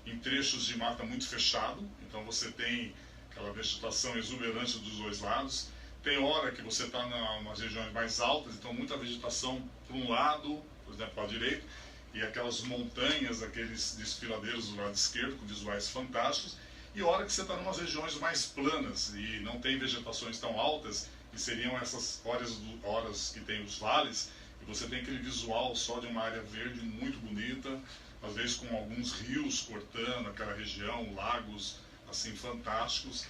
em trechos de mata muito fechado, então você tem aquela vegetação exuberante dos dois lados. Tem hora que você está nas regiões mais altas, então muita vegetação para um lado, por exemplo, para o direito, e aquelas montanhas, aqueles desfiladeiros do lado esquerdo, com visuais fantásticos. E hora que você está em umas regiões mais planas e não tem vegetações tão altas, que seriam essas horas que tem os vales, e você tem aquele visual só de uma área verde muito bonita, às vezes com alguns rios cortando aquela região, lagos assim fantásticos.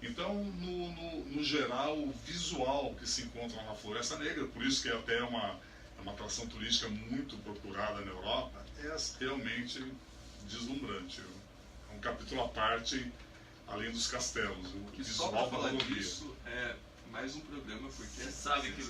Então, no geral, o visual que se encontra na Floresta Negra, por isso que é até uma atração turística muito procurada na Europa, é realmente deslumbrante. É um capítulo à parte, além dos castelos. O que só para falar disso é mais um programa, porque você sabe que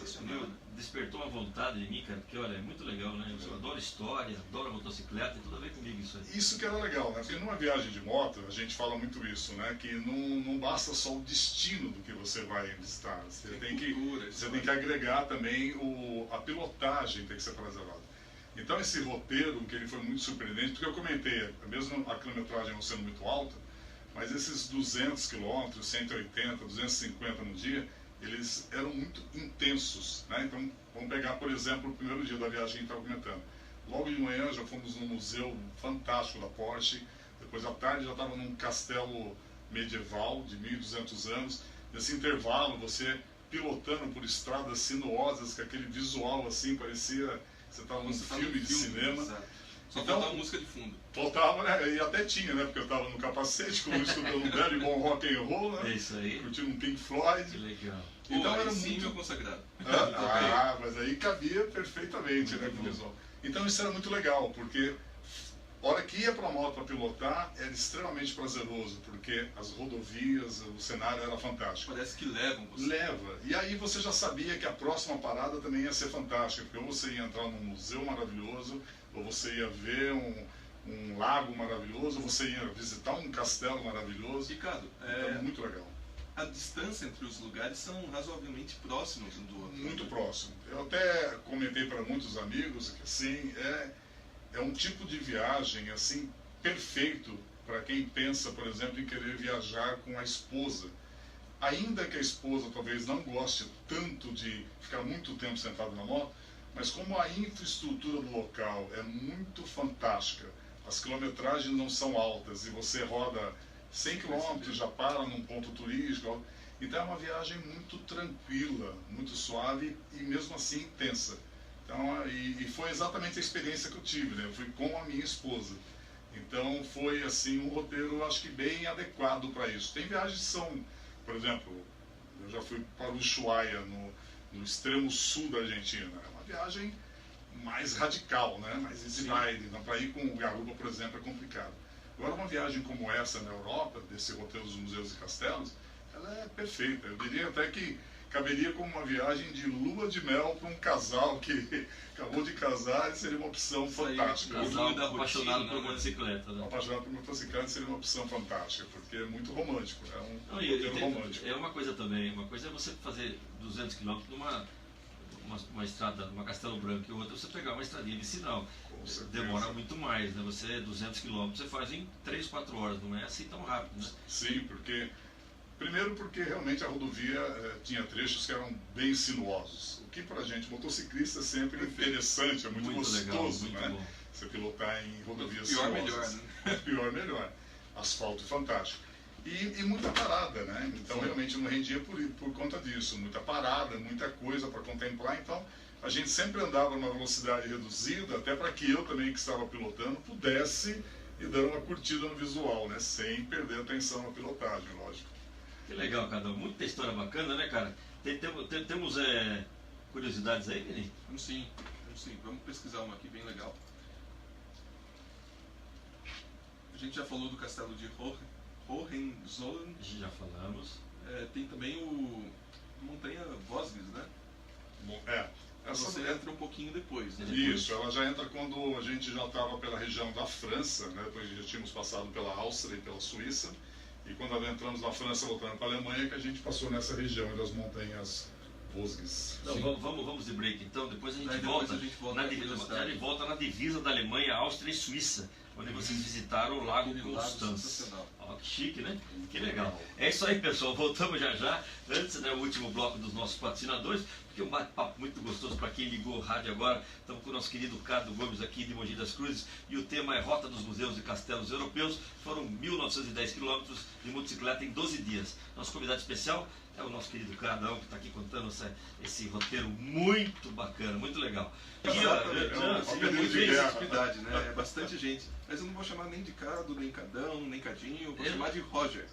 despertou uma vontade em mim, cara, porque olha, é muito legal, né? Eu adoro história, adoro motocicleta, tem tudo a ver comigo isso aí. Isso que era legal, né? Porque numa viagem de moto, a gente fala muito isso, né? Que não basta só o destino do que você vai visitar. Você tem que agregar também a pilotagem tem que ser preservada. Então esse roteiro, que ele foi muito surpreendente, porque eu comentei, mesmo a quilometragem não sendo muito alta, mas esses 200 quilômetros, 180, 250 no dia, eles eram muito intensos, né? Então, vamos pegar, por exemplo, o primeiro dia da viagem que a gente estava comentando. Logo de manhã já fomos num museu fantástico da Porsche, depois à tarde já estava num castelo medieval de 1.200 anos. Nesse intervalo, você pilotando por estradas sinuosas, com aquele visual assim, parecia você estava num filme de cinema. Exato. Só então, faltava música de fundo. Faltava, né? E até tinha, né? Porque eu estava no capacete, escutando um belo e bom rock and roll, né? É isso aí. Curtindo um Pink Floyd. Que legal. Então era sim, muito... meu consagrado. Mas aí cabia perfeitamente, né? Com o visual. Então isso era muito legal, porque a hora que ia para a moto para pilotar, era extremamente prazeroso, porque as rodovias, o cenário era fantástico. Parece que levam você. Leva. E aí você já sabia que a próxima parada também ia ser fantástica, porque ou você ia entrar num museu maravilhoso, ou você ia ver um lago maravilhoso, ou você ia visitar um castelo maravilhoso. Ricardo, então, muito legal. A distância entre os lugares são razoavelmente próximos um do outro. Muito próximo. Eu até comentei para muitos amigos que assim, é um tipo de viagem assim perfeito para quem pensa, por exemplo, em querer viajar com a esposa. Ainda que a esposa talvez não goste tanto de ficar muito tempo sentado na moto, mas como a infraestrutura do local é muito fantástica, as quilometragens não são altas e você roda 100 km, já para num ponto turístico, então é uma viagem muito tranquila, muito suave e mesmo assim intensa. Então, e foi exatamente a experiência que eu tive, né? Eu fui com a minha esposa. Então foi assim um roteiro, acho que bem adequado para isso. Tem viagens que são, por exemplo, eu já fui para o Ushuaia, no extremo sul da Argentina. É uma viagem mais radical, né? Mais easy ride. Para ir com o garupa, por exemplo, é complicado. Agora, uma viagem como essa na Europa, desse roteiro dos museus e castelos, ela é perfeita. Eu diria até que caberia como uma viagem de lua de mel para um casal que acabou de casar, e seria uma opção fantástica. Casal apaixonado por motocicleta, né? Apaixonado por motocicleta seria uma opção fantástica, porque é muito romântico, é um roteiro romântico. É uma coisa também, uma coisa é você fazer 200 km numa uma estrada, uma Castelo Branco, e outra você pegar uma estradinha vicinal. Demora muito mais, né? Você, 200 km, você faz em 3, 4 horas, não é assim tão rápido, né? Sim, porque... Primeiro porque realmente a rodovia tinha trechos que eram bem sinuosos. O que para a gente, motociclista, é sempre interessante, é muito gostoso, legal, né? Bom. Você pilotar em rodovias pior, sinuosas. melhor, né? Pior, melhor. Asfalto fantástico. E muita parada, né? Então realmente não rendia por conta disso. Muita parada, muita coisa para contemplar. Então a gente sempre andava numa velocidade reduzida, até para que eu também, que estava pilotando, pudesse ir dando uma curtida no visual, né? Sem perder a atenção na pilotagem, lógico. Que legal, cara. Muita história bacana, né, cara? Temos curiosidades aí, Vini? Vamos sim. Vamos pesquisar uma aqui bem legal. A gente já falou do castelo de Hohenzollern. Já falamos. Tem também o Montanha Vosges, né? Bom, Você entra um pouquinho depois, né? Isso, ela já entra quando a gente já estava pela região da França, né? Depois já tínhamos passado pela Áustria e pela Suíça. E quando nós entramos na França, voltando para a Alemanha, que a gente passou nessa região das montanhas Vosges. Então, vamos de break então, depois a gente volta na divisa da Alemanha, Áustria e Suíça, onde vocês visitaram o Lago Constance. Que chique, né? Que legal. É isso aí, pessoal, voltamos já. Antes, né, o último bloco dos nossos patrocinadores, porque um bate-papo muito gostoso para quem ligou o rádio agora. Estamos com o nosso querido Carlos Gomes aqui de Mogi das Cruzes, e o tema é Rota dos Museus e Castelos Europeus. Foram 1.910 quilômetros de motocicleta em 12 dias. Nosso convidado especial é o nosso querido Cradão, que está aqui contando esse roteiro muito bacana, muito legal. Muita atividade, né? É bastante gente. Mas eu não vou chamar nem de Cado, nem Cadão, nem Cadinho, vou chamar de Roger.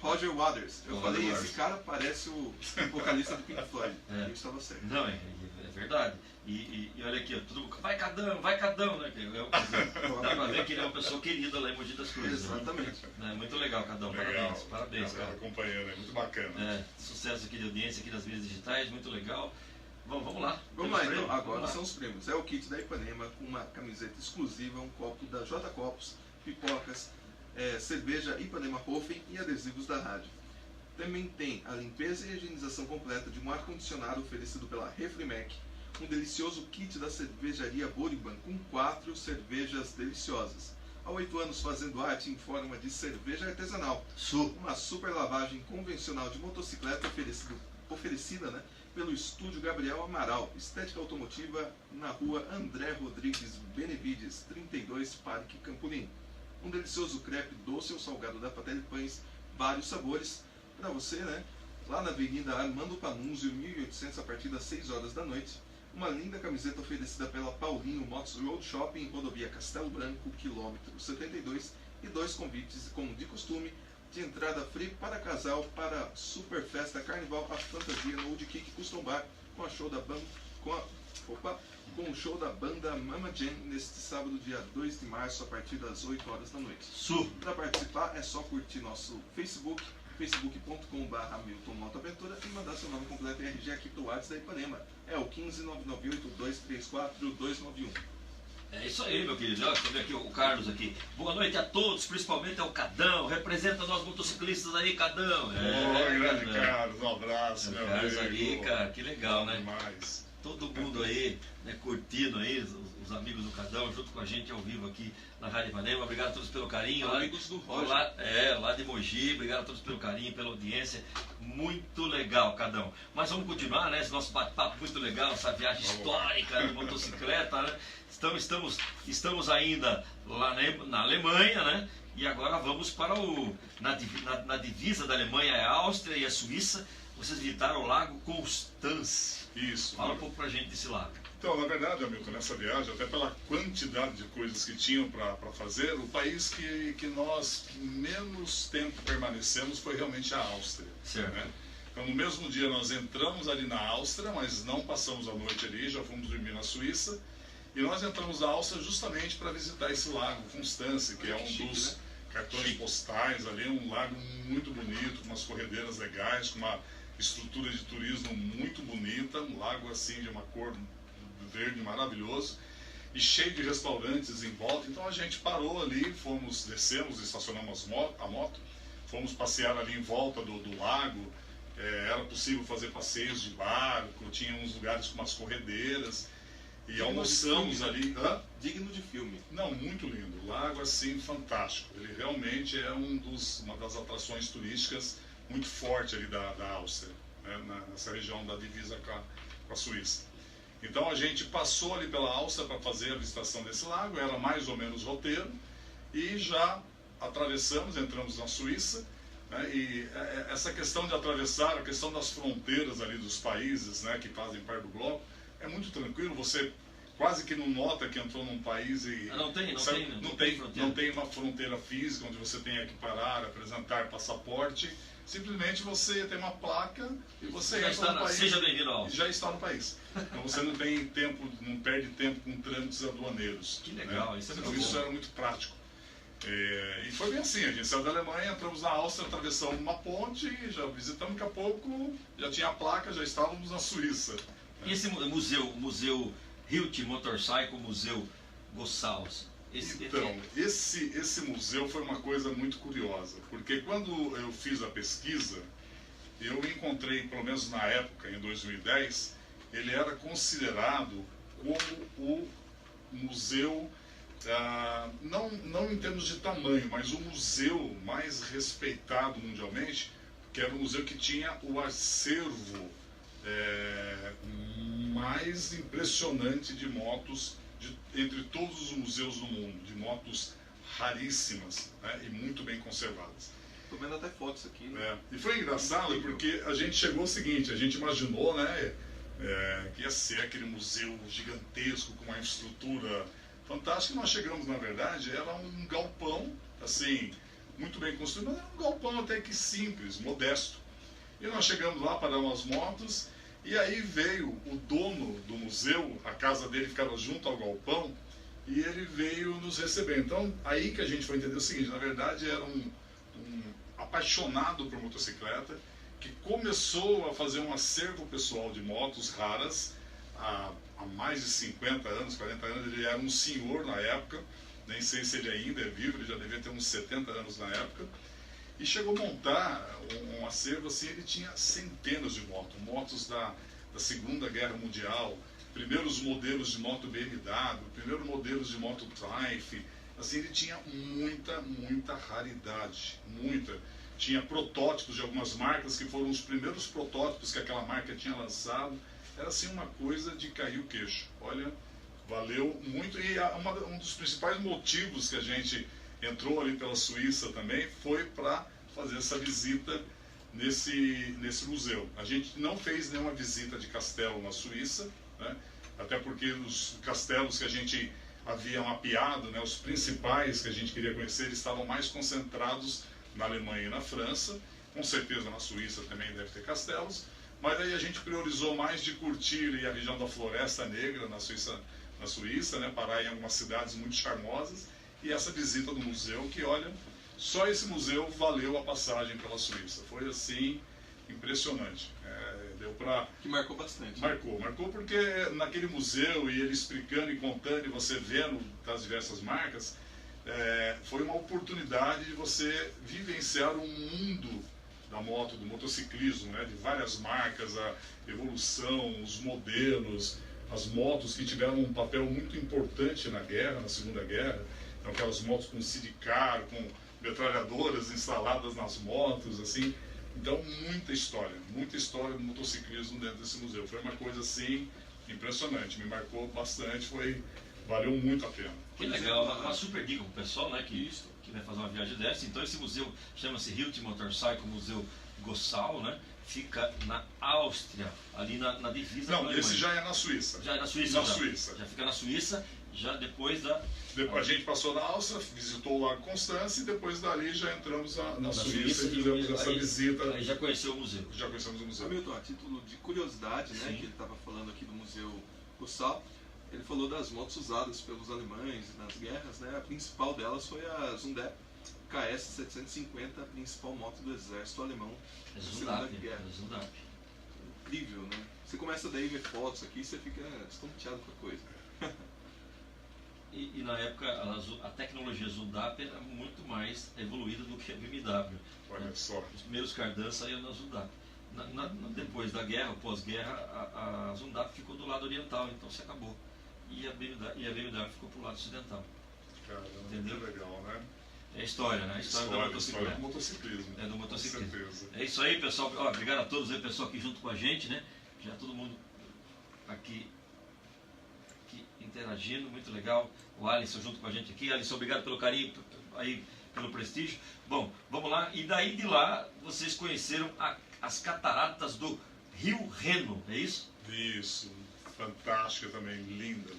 Roger Waters. Eu falei, esse cara parece o vocalista do Pink Floyd. Eu estava certo. Não, é verdade. E olha aqui, todo mundo, vai Cadão, né? Dá pra ver que ele é uma pessoa querida lá em Mogi das Cruzes. Exatamente. Né? Muito legal, Cadão. Parabéns, cara. Acompanhando, é muito bacana. Sucesso aqui de audiência, aqui nas mídias digitais, muito legal. Vamos lá. Vamos lá, então. Agora são os prêmios. É o kit da Ipanema com uma camiseta exclusiva, um copo da J Copos, pipocas, cerveja Ipanema Hofen e adesivos da rádio. Também tem a limpeza e higienização completa de um ar-condicionado oferecido pela Refrimac, um delicioso kit da cervejaria Boriban com 4 cervejas deliciosas. Há 8 anos fazendo arte em forma de cerveja artesanal. Uma super lavagem convencional de motocicleta oferecida, né, pelo Estúdio Gabriel Amaral, estética automotiva na rua André Rodrigues Benevides, 32, Parque Campolim. Um delicioso crepe doce ou salgado da Patelli Pães, vários sabores, para você, né? Lá na Avenida Armando Panunzio, 1800, a partir das 6 horas da noite. Uma linda camiseta oferecida pela Paulinho Motos Road Shopping, em rodovia Castelo Branco, quilômetro 72, e 2 convites, como de costume, de entrada free para casal para Super Festa Carnival a Fantasia no Old Kick Custom Bar, com o show da banda Mama Jam neste sábado, dia 2 de março, a partir das 8 horas da noite. Para participar é só curtir nosso Facebook, facebook.com/HamiltonMotoAventura, e mandar seu nome completo em RG aqui pro WhatsApp da Ipanema. É o 15998-234-291. É isso aí, meu querido. Olha, ver aqui o Carlos aqui. Boa noite a todos, principalmente ao Cadão. Representa nós motociclistas aí, Cadão. Grande Carlos, um abraço, meu Carlos amigo. ali, cara, que legal, né? Demais. todo mundo aí, né, curtindo aí, os amigos do Cadão, junto com a gente ao vivo aqui na Rádio Ipanema. Obrigado a todos pelo carinho. Amigos do Roger. Lá de Mogi, obrigado a todos pelo carinho, pela audiência. Muito legal, Cadão. Mas vamos continuar, né? Esse nosso bate-papo muito legal, essa viagem histórica de motocicleta, né? Estamos ainda lá na Alemanha, né? E agora vamos para na divisa da Alemanha é a Áustria e a Suíça. Vocês visitaram o Lago Constance. Isso. Fala um pouco pra gente desse lago. Então, na verdade, Hamilton, nessa viagem, até pela quantidade de coisas que tinham para fazer, o país que nós menos tempo permanecemos foi realmente a Áustria. Certo. Né? Então, no mesmo dia nós entramos ali na Áustria, mas não passamos a noite ali, já fomos dormir na Suíça. E nós entramos na Áustria justamente para visitar esse lago Constance, que é um dos cartões postais ali, um lago muito bonito, com umas corredeiras legais, com uma estrutura de turismo muito bonita, um lago assim de uma cor verde maravilhoso e cheio de restaurantes em volta. Então a gente parou ali, descemos, estacionamos a moto, fomos passear ali em volta do lago. Era possível fazer passeios de barco, tinha uns lugares com umas corredeiras e Digno almoçamos de filme, ali. né? Digno de filme. Não, muito lindo. O lago assim fantástico. Ele realmente é uma das atrações turísticas muito forte ali da Áustria, né? Nessa região da divisa com a Suíça. Então a gente passou ali pela Áustria para fazer a visitação desse lago, era mais ou menos roteiro, e já atravessamos, entramos na Suíça, né? E essa questão de atravessar, a questão das fronteiras ali dos países, né, que fazem parte do bloco, é muito tranquilo, você quase que não nota que entrou num país e... Não tem fronteira. Não tem uma fronteira física onde você tenha que parar, apresentar passaporte. Simplesmente você tem uma placa e você entra no país. Seja bem-vindo ao Já está no país. Então você não tem tempo, não perde tempo com trâmites aduaneiros. Que legal, né? isso é então, muito isso bom. era muito prático. E foi bem assim, a gente saiu da Alemanha, entramos na Áustria, atravessamos uma ponte, já visitamos, daqui a pouco já tinha a placa, já estávamos na Suíça. E esse museu Hilt Motorcycle, Museu Gossals? Então, esse museu foi uma coisa muito curiosa, porque quando eu fiz a pesquisa, eu encontrei, pelo menos na época, em 2010, ele era considerado como o museu, não em termos de tamanho, mas o museu mais respeitado mundialmente, que era o museu que tinha o acervo mais impressionante de motos entre todos os museus do mundo, de motos raríssimas, né, e muito bem conservadas. Tô vendo até fotos aqui. Né? E foi engraçado porque a gente chegou ao seguinte, a gente imaginou, né, que ia ser aquele museu gigantesco com uma infraestrutura fantástica. Nós chegamos, na verdade, era um galpão, assim, muito bem construído, mas era um galpão até que simples, modesto. E nós chegamos lá para dar umas motos. E aí veio o dono do museu, a casa dele ficava junto ao galpão, e ele veio nos receber. Então, aí que a gente foi entender o seguinte, na verdade era um apaixonado por motocicleta, que começou a fazer um acervo pessoal de motos raras, há mais de 50 anos, 40 anos, ele era um senhor na época, nem sei se ele ainda é vivo, ele já devia ter uns 70 anos na época, e chegou a montar um acervo assim, ele tinha centenas de motos da Segunda Guerra Mundial, primeiros modelos de moto BMW, primeiros modelos de moto Triumph, assim, ele tinha muita raridade, muita. Tinha protótipos de algumas marcas que foram os primeiros protótipos que aquela marca tinha lançado, era assim uma coisa de cair o queixo. Olha, valeu muito, e um dos principais motivos que a gente entrou ali pela Suíça também foi para fazer essa visita nesse museu. A gente não fez nenhuma visita de castelo na Suíça, né? Até porque os castelos que a gente havia mapeado, né, os principais que a gente queria conhecer, eles estavam mais concentrados na Alemanha e na França. Com certeza na Suíça também deve ter castelos, mas aí a gente priorizou mais de curtir a região da Floresta Negra na Suíça, né, parar em algumas cidades muito charmosas. E essa visita do museu, que olha, só esse museu valeu a passagem pela Suíça. Foi assim, impressionante. Deu para... Que marcou bastante. Marcou porque naquele museu, e ele explicando e contando, e você vendo das diversas marcas, foi uma oportunidade de você vivenciar um mundo da moto, do motociclismo, né, de várias marcas, a evolução, os modelos, as motos que tiveram um papel muito importante na guerra, na Segunda Guerra. Então, aquelas motos com sidecar, com metralhadoras instaladas nas motos, assim. Então, muita história do motociclismo dentro desse museu. Foi uma coisa, assim, impressionante, me marcou bastante, valeu muito a pena. Que legal, uma super dica para o pessoal, né, que vai fazer uma viagem dessa. Então, esse museu chama-se Hilt Motorcycle Museu Gossau, né? Fica na Áustria, ali na divisa. Não, esse já é na Suíça. Já é na Suíça. Suíça. Já fica na Suíça, já depois da... Depois a gente passou na Áustria, visitou o Lago Constance e depois dali já entramos na Suíça e fizemos essa visita. Aí já conheceu o museu. Já conhecemos o museu. Hamilton, a título de curiosidade, né, que ele estava falando aqui do Museu Gossau, ele falou das motos usadas pelos alemães nas guerras, né? A principal delas foi a Zundap KS 750, a principal moto do exército alemão na Segunda Guerra. Incrível, né? Você começa daí a ver fotos aqui e você fica estonteado com a coisa. E na época a tecnologia Zundap era muito mais evoluída do que a BMW. Olha só. Os primeiros Cardan saíram na Zundap. Depois da guerra, pós-guerra, a Zundap ficou do lado oriental, então se acabou. E a BMW ficou pro lado ocidental. Caramba, entendeu? Que legal, né? É a história, né? A história da motocicleta. História do motociclismo. É do motociclismo. Com certeza. É isso aí, pessoal. Ó, obrigado a todos aí, pessoal, aqui junto com a gente, né? Já todo mundo aqui interagindo, muito legal. O Alisson junto com a gente aqui. Alisson, obrigado pelo carinho, aí, pelo prestígio. Bom, vamos lá. E daí de lá, vocês conheceram as cataratas do Rio Reno, é isso? Isso. Fantástica também, linda.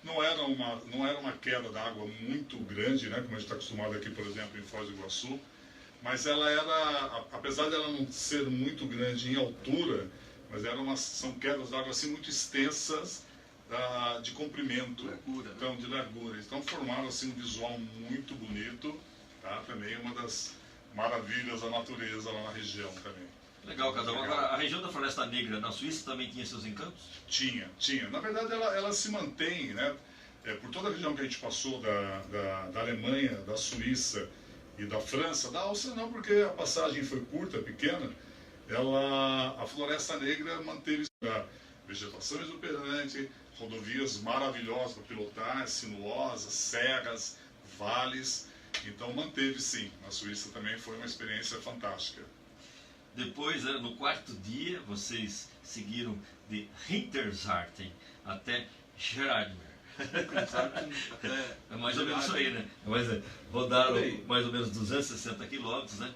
Não era uma queda d'água muito grande, né, como a gente está acostumado aqui, por exemplo, em Foz do Iguaçu, mas ela era, apesar dela não ser muito grande em altura, mas são quedas d'água assim muito extensas, de comprimento, de largura. Então formaram assim um visual muito bonito, tá? Também uma das maravilhas da natureza lá na região também. Legal, Casal. Agora, a região da Floresta Negra na Suíça também tinha seus encantos? Tinha. Na verdade, ela se mantém, né? Por toda a região que a gente passou, da Alemanha, da Suíça e da França, da Áustria não, porque a passagem foi curta, pequena, a Floresta Negra manteve a vegetação exuberante, rodovias maravilhosas para pilotar, sinuosas, serras, vales, então manteve sim. Na Suíça também foi uma experiência fantástica. Depois, no quarto dia, vocês seguiram de Hinterzarten até Gerardmer. É mais ou menos isso aí, né? Rodaram mais ou menos 260 quilômetros, né?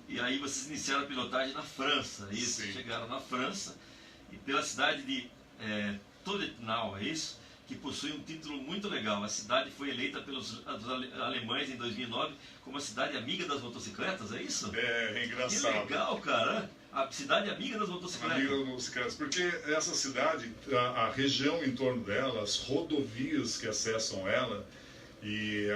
E aí vocês iniciaram a pilotagem na França, é isso? Sim. Chegaram na França e pela cidade de Tolentnau, é isso? Que possui um título muito legal. A cidade foi eleita pelos alemães em 2009 como a cidade amiga das motocicletas, é isso? É engraçado. Que legal, cara. A cidade amiga das motocicletas. Amiga das motocicletas, porque essa cidade, a região em torno dela, as rodovias que acessam ela e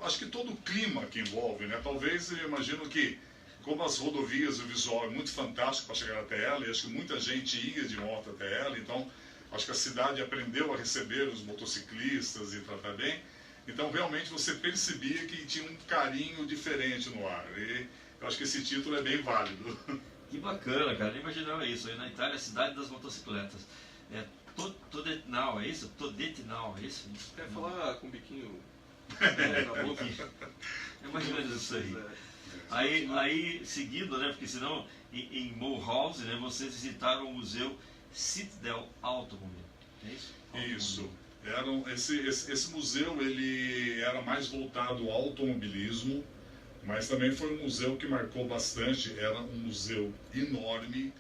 acho que todo o clima que envolve, né? Talvez eu imagino que como as rodovias, o visual é muito fantástico para chegar até ela, e acho que muita gente ia de moto até ela, então acho que a cidade aprendeu a receber os motociclistas e tratar bem. Então, realmente, você percebia que tinha um carinho diferente no ar. E eu acho que esse título é bem válido. Que bacana, cara. Nem imaginava isso. Aí na Itália, a cidade das motocicletas. Todetnau, é isso? Todetnau, é isso? Quer falar com o biquinho na boca? É mais ou menos isso aí. Aí, seguindo, né? Porque senão, em Mulhouse, né, vocês visitaram o museu Citadel Automobile, é isso? Isso. Esse museu ele era mais voltado ao automobilismo, mas também foi um museu que marcou bastante. Era um museu enorme,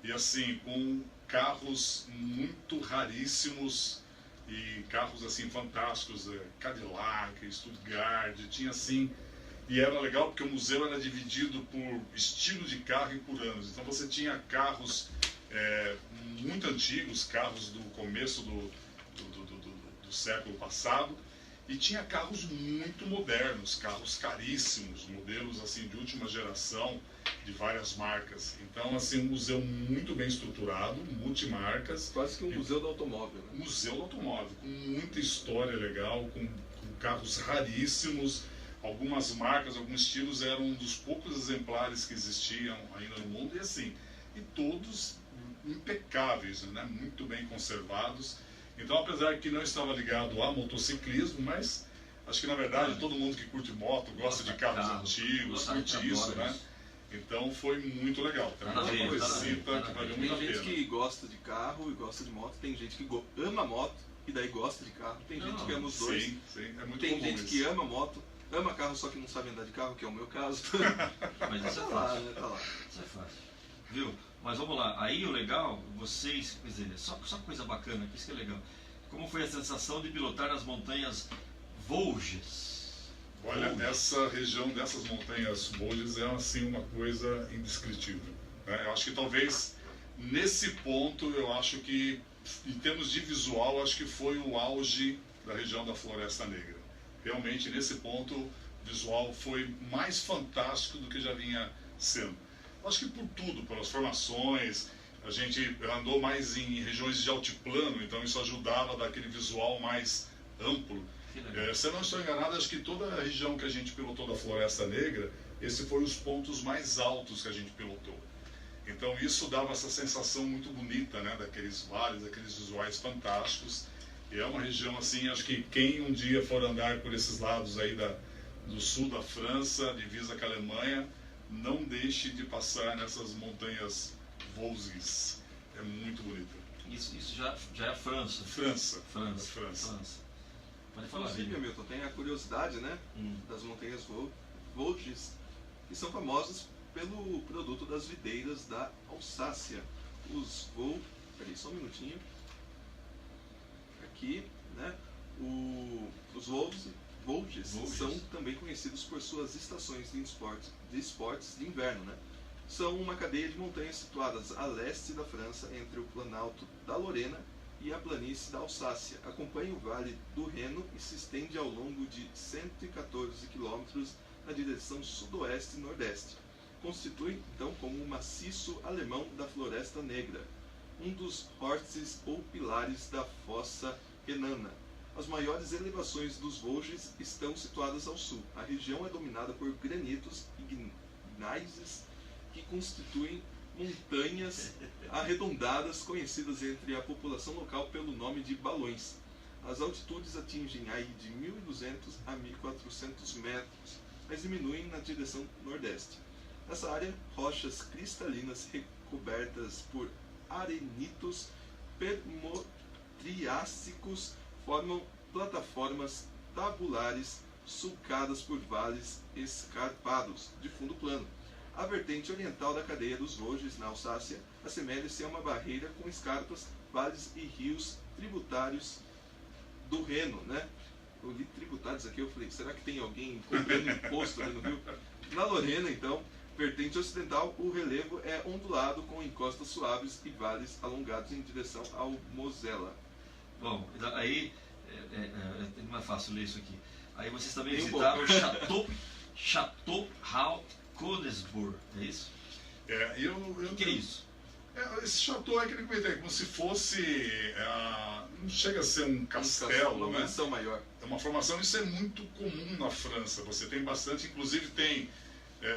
e assim, com carros muito raríssimos e carros assim fantásticos, Cadillac, Stuttgart, tinha assim. E era legal porque o museu era dividido por estilo de carro e por anos. Então você tinha carros muito antigos, carros do começo do século passado, e tinha carros muito modernos, carros caríssimos, modelos assim de última geração, de várias marcas. Então, assim, um museu muito bem estruturado, multimarcas. Quase que um museu do automóvel, né? Museu do automóvel, com muita história legal, com carros raríssimos, algumas marcas, alguns estilos eram um dos poucos exemplares que existiam ainda no mundo, e assim, e todos impecáveis, né? Muito bem conservados. Então, apesar que não estava ligado a motociclismo, mas acho que na verdade todo mundo que curte moto, gosta de carros antigos, curte isso, né? Então foi muito legal. Tem muita coisita que valeu muito a pena. Tem gente que gosta de carro e gosta de moto, tem gente que ama moto e daí gosta de carro, tem gente que ama os dois. Sim, é muito tem comum gente isso. que ama moto, ama carro, só que não sabe andar de carro, que é o meu caso. Mas isso é fácil, né? Tá lá. Isso é fácil. Viu? Mas vamos lá. Aí o legal, vocês, quer dizer, só coisa bacana aqui, isso que é legal. Como foi a sensação de pilotar nas montanhas Vosges? Olha, essa região dessas montanhas Vosges é assim uma coisa indescritível, né? Eu acho que talvez nesse ponto, eu acho que em termos de visual, acho que foi o auge da região da Floresta Negra. Realmente nesse ponto, o visual foi mais fantástico do que já vinha sendo. Acho que por tudo, pelas formações, a gente andou mais em regiões de altiplano, então isso ajudava a dar aquele visual mais amplo. Se eu não estou enganado, acho que toda a região que a gente pilotou da Floresta Negra, esse foi os pontos mais altos que a gente pilotou. Então isso dava essa sensação muito bonita, né, daqueles vales, daqueles visuais fantásticos. E é uma região assim, acho que quem um dia for andar por esses lados aí do sul da França, divisa com a Alemanha, não deixe de passar nessas montanhas Vosges. É muito bonito. Isso já é a França. França. Pode falar. Inclusive, Milton, tem a curiosidade, né, das montanhas Vosges, que são famosas pelo produto das videiras da Alsácia. Peraí, só um minutinho. Aqui, né, os Vosges são também conhecidos por suas estações de esportes de inverno, né? São uma cadeia de montanhas situadas a leste da França, entre o Planalto da Lorena e a planície da Alsácia. Acompanha o Vale do Reno e se estende ao longo de 114 quilômetros na direção sudoeste e nordeste. Constitui, então, como um maciço alemão da Floresta Negra, um dos vórtices ou pilares da Fossa Renana. As maiores elevações dos Vosges estão situadas ao sul. A região é dominada por granitos e gneisses que constituem montanhas arredondadas conhecidas entre a população local pelo nome de balões. As altitudes atingem aí de 1.200 a 1.400 metros, mas diminuem na direção nordeste. Nessa área, rochas cristalinas recobertas por arenitos permotriácicos formam plataformas tabulares sulcadas por vales escarpados de fundo plano. A vertente oriental da cadeia dos Vosges, na Alsácia, assemelha-se a uma barreira com escarpas, vales e rios tributários do Reno, né? Eu li tributários aqui, eu falei, será que tem alguém cobrando imposto ali no rio? Na Lorena, então, vertente ocidental, o relevo é ondulado com encostas suaves e vales alongados em direção ao Mosela. Bom, aí é mais fácil ler isso aqui. Aí vocês também visitaram o Chateau Haut-Koningsburg, é isso? O que é isso? Esse chateau é aquele que comentei, como se fosse, não chega a ser um castelo, uma né? mansão maior. É uma formação, isso é muito comum na França, você tem bastante, inclusive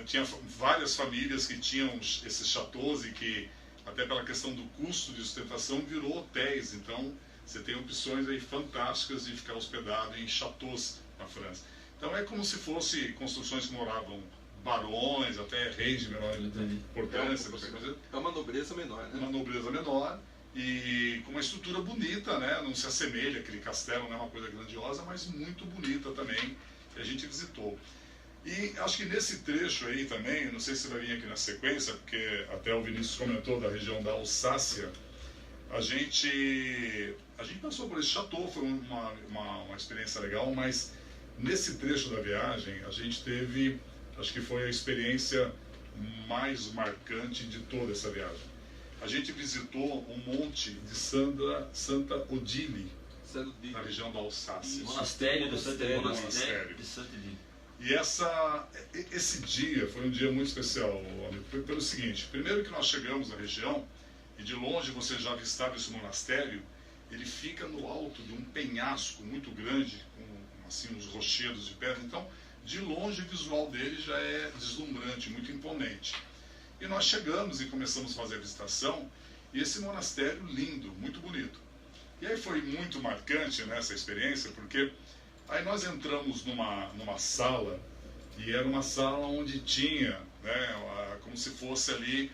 tinha várias famílias que tinham esses chateaus e que, até pela questão do custo de sustentação, virou hotéis, então você tem opções aí fantásticas de ficar hospedado em chateaus na França. Então é como se fosse construções que moravam barões, até reis de menor importância. É uma nobreza menor, né? Uma nobreza menor e com uma estrutura bonita, né? Não se assemelha àquele castelo, não é uma coisa grandiosa, mas muito bonita também, que a gente visitou. E acho que nesse trecho aí também, não sei se vai vir aqui na sequência, porque até o Vinícius comentou da região da Alsácia, a gente passou por esse chateau, foi uma experiência legal, mas nesse trecho da viagem a gente teve, acho que foi a experiência mais marcante de toda essa viagem. A gente visitou um monte de Santa Odile, na região da Alsácia. Monastério de Santa Odile. E esse dia foi um dia muito especial, amigo, pelo seguinte: primeiro que nós chegamos na região e de longe você já avistava esse monastério, ele fica no alto de um penhasco muito grande, com assim uns rochedos de pedra, então de longe o visual dele já é deslumbrante, muito imponente. E nós chegamos e começamos a fazer a visitação, e esse monastério lindo, muito bonito. E aí foi muito marcante nessa experiência, porque aí nós entramos numa sala, e era uma sala onde tinha, né, como se fosse ali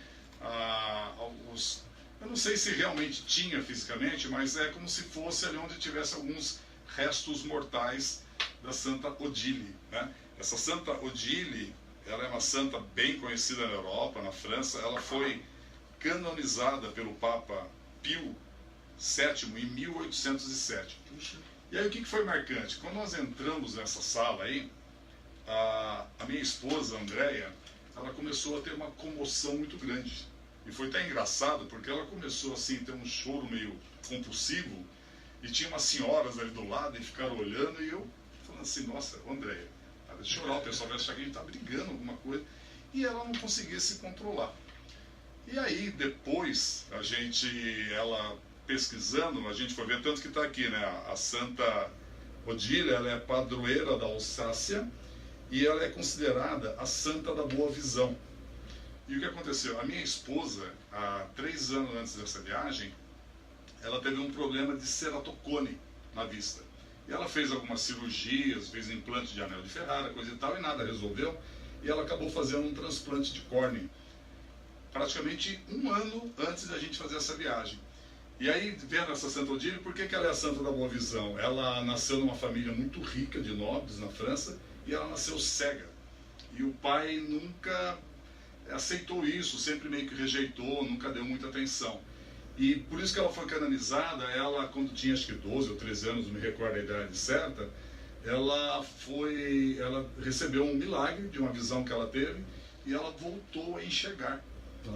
eu não sei se realmente tinha fisicamente, mas é como se fosse ali onde tivesse alguns restos mortais da Santa Odile, né? Essa Santa Odile, ela é uma santa bem conhecida na Europa, na França. Ela foi canonizada pelo Papa Pio VII em 1807. E aí o que foi marcante? Quando nós entramos nessa sala aí, a minha esposa, Andréia, ela começou a ter uma comoção muito grande. E foi até engraçado, porque ela começou assim, a ter um choro meio compulsivo, e tinha umas senhoras ali do lado e ficaram olhando, e eu falando assim, nossa, Andréia, deixa eu chorar, o pessoal vai achar que a gente está brigando, alguma coisa. E ela não conseguia se controlar. E aí, depois, ela pesquisando, a gente foi ver, tanto que está aqui, né, a Santa Odile, ela é padroeira da Alsácia, e ela é considerada a Santa da Boa Visão. E o que aconteceu? A minha esposa, há 3 anos antes dessa viagem, ela teve um problema de ceratocone na vista. E ela fez algumas cirurgias, fez implante de anel de Ferrara, coisa e tal, e nada resolveu. E ela acabou fazendo um transplante de córnea, praticamente 1 ano antes da gente fazer essa viagem. E aí, vendo essa Santa Odile, por que ela é a Santa da Boa Visão? Ela nasceu numa família muito rica de nobres na França, e ela nasceu cega. E o pai nunca aceitou isso, sempre meio que rejeitou, nunca deu muita atenção. E por isso que ela foi canonizada. Ela, quando tinha acho que 12 ou 13 anos, não me recordo a idade certa, ela recebeu um milagre de uma visão que ela teve, e ela voltou a enxergar.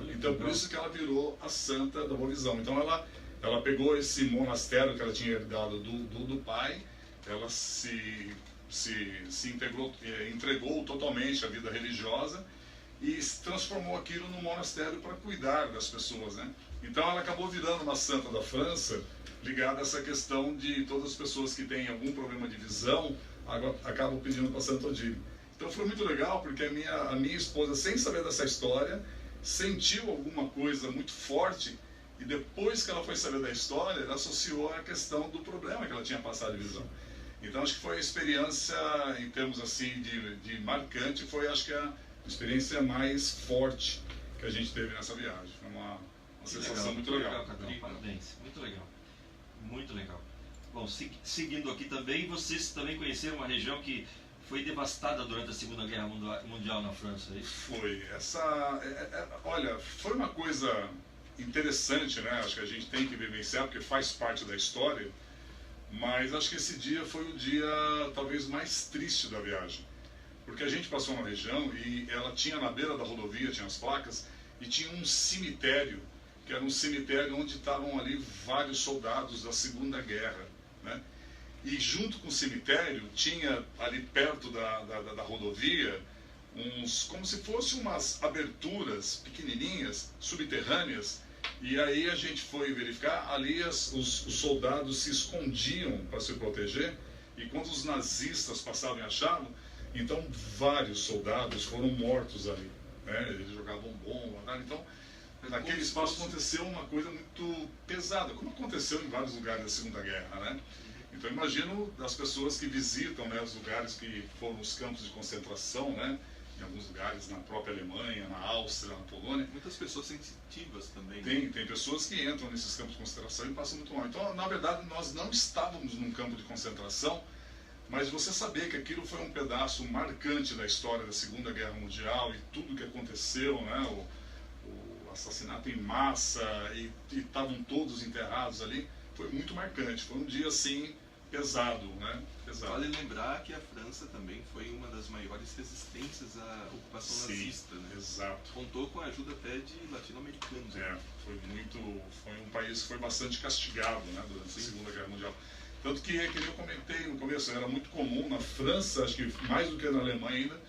Então por isso que ela virou a Santa da Boa Visão. Então ela pegou esse monastério que ela tinha herdado do pai, ela se entregou totalmente à vida religiosa, e se transformou aquilo num monastério para cuidar das pessoas, né? Então ela acabou virando uma santa da França, ligada a essa questão de todas as pessoas que têm algum problema de visão, acabam pedindo para Santa Odile. Então foi muito legal, porque a minha esposa, sem saber dessa história, sentiu alguma coisa muito forte, e depois que ela foi saber da história, ela associou a questão do problema que ela tinha passado de visão. Então acho que foi a experiência, em termos assim de marcante, foi acho que a experiência mais forte que a gente teve nessa viagem. Foi uma sensação muito legal. Parabéns, muito legal. Muito legal. Bom, seguindo aqui também, vocês também conheceram uma região que foi devastada durante a Segunda Guerra Mundial na França, é isso? Foi. Olha, foi uma coisa interessante, né? Acho que a gente tem que vivenciar, porque faz parte da história, mas acho que esse dia foi o dia talvez mais triste da viagem. Porque a gente passou uma região e ela tinha na beira da rodovia, tinha as placas, e tinha um cemitério, que era um cemitério onde estavam ali vários soldados da Segunda Guerra, né? E junto com o cemitério tinha ali perto da rodovia como se fossem umas aberturas pequenininhas, subterrâneas, e aí a gente foi verificar, ali os soldados se escondiam para se proteger, e quando os nazistas passavam e achavam, então vários soldados foram mortos ali, né? Eles jogavam bomba, então naquele espaço aconteceu uma coisa muito pesada, como aconteceu em vários lugares da Segunda Guerra, né? Então imagino as pessoas que visitam, né, os lugares que foram os campos de concentração, né? Em alguns lugares na própria Alemanha, na Áustria, na Polônia. Muitas pessoas sensitivas também. Tem pessoas que entram nesses campos de concentração e passam muito mal. Então, na verdade, nós não estávamos num campo de concentração, mas você saber que aquilo foi um pedaço marcante da história da Segunda Guerra Mundial e tudo que aconteceu, né? O assassinato em massa, e estavam todos enterrados ali, foi muito marcante. Foi um dia, assim, pesado, né? Pesado. Vale lembrar que a França também foi uma das maiores resistências à ocupação nazista, né? Exato. Contou com a ajuda até de latino-americanos. Foi um país que foi bastante castigado, né, durante a Segunda Guerra Mundial. Tanto que eu comentei no começo, era muito comum na França, acho que mais do que na Alemanha ainda,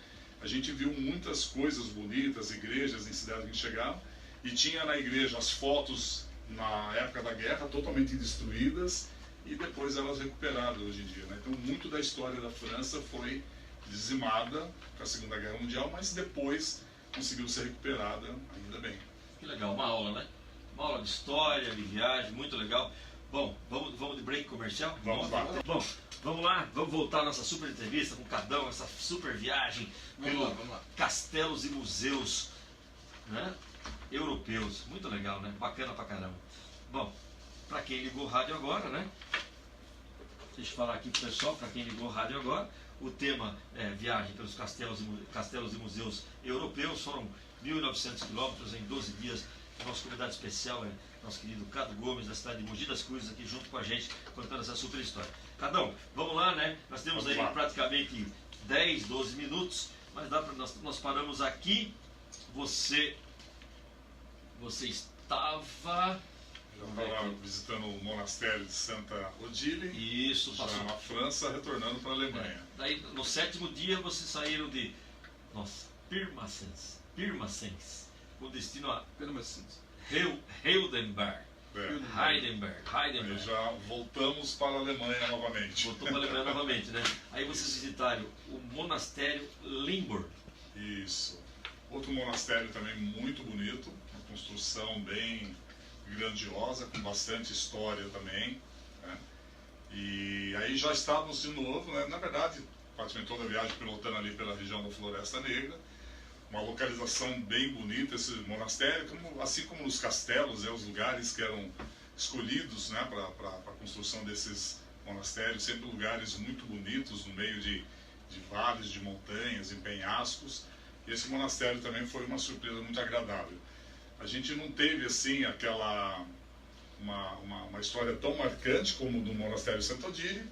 a gente viu muitas coisas bonitas, igrejas em cidades que chegavam, e tinha na igreja as fotos na época da guerra totalmente destruídas, e depois elas recuperadas hoje em dia, né? Então muito da história da França foi dizimada com a Segunda Guerra Mundial, mas depois conseguiu ser recuperada, ainda bem. Que legal, uma aula, né? Uma aula de história, de viagem, muito legal. Bom, vamos de break comercial? Vamos lá. Bom, vamos lá, vamos voltar à nossa super entrevista com o Cadão, essa super viagem Vamos pelo lá. castelos e museus, né, europeus. Muito legal, né? Bacana pra caramba. Bom, pra quem ligou o rádio agora, né? Deixa eu falar aqui pro pessoal, pra quem ligou o rádio agora, o tema é viagem pelos castelos e museus europeus. Foram 1.900 quilômetros em 12 dias. O nosso convidado especial é nosso querido Cado Gomes, da cidade de Mogi das Cruzes, aqui junto com a gente, contando essa super história. Cadão, vamos lá, né? Nós temos aí praticamente 10, 12 minutos, mas dá pra, nós paramos aqui. Você estava... Já estava visitando o monastério de Santa Odile. Isso, já passou. na França, retornando para a Alemanha. Daí, no 7º dia, vocês saíram de Pirmasens, com destino a Heidelberg. Aí já voltamos para a Alemanha novamente. Voltou para a Alemanha novamente, né? Aí vocês visitaram o monastério Limburg. Isso. Outro monastério também muito bonito, uma construção bem grandiosa, com bastante história também, né? E aí já estávamos de novo, né? Na verdade, praticamente toda a viagem pilotando ali pela região da Floresta Negra, uma localização bem bonita esse monastério, assim como nos castelos, os lugares que eram escolhidos, né, para a construção desses monastérios, sempre lugares muito bonitos no meio de vales, de montanhas, em penhascos. E esse monastério também foi uma surpresa muito agradável. A gente não teve assim uma história tão marcante como do monastério Santa Odile,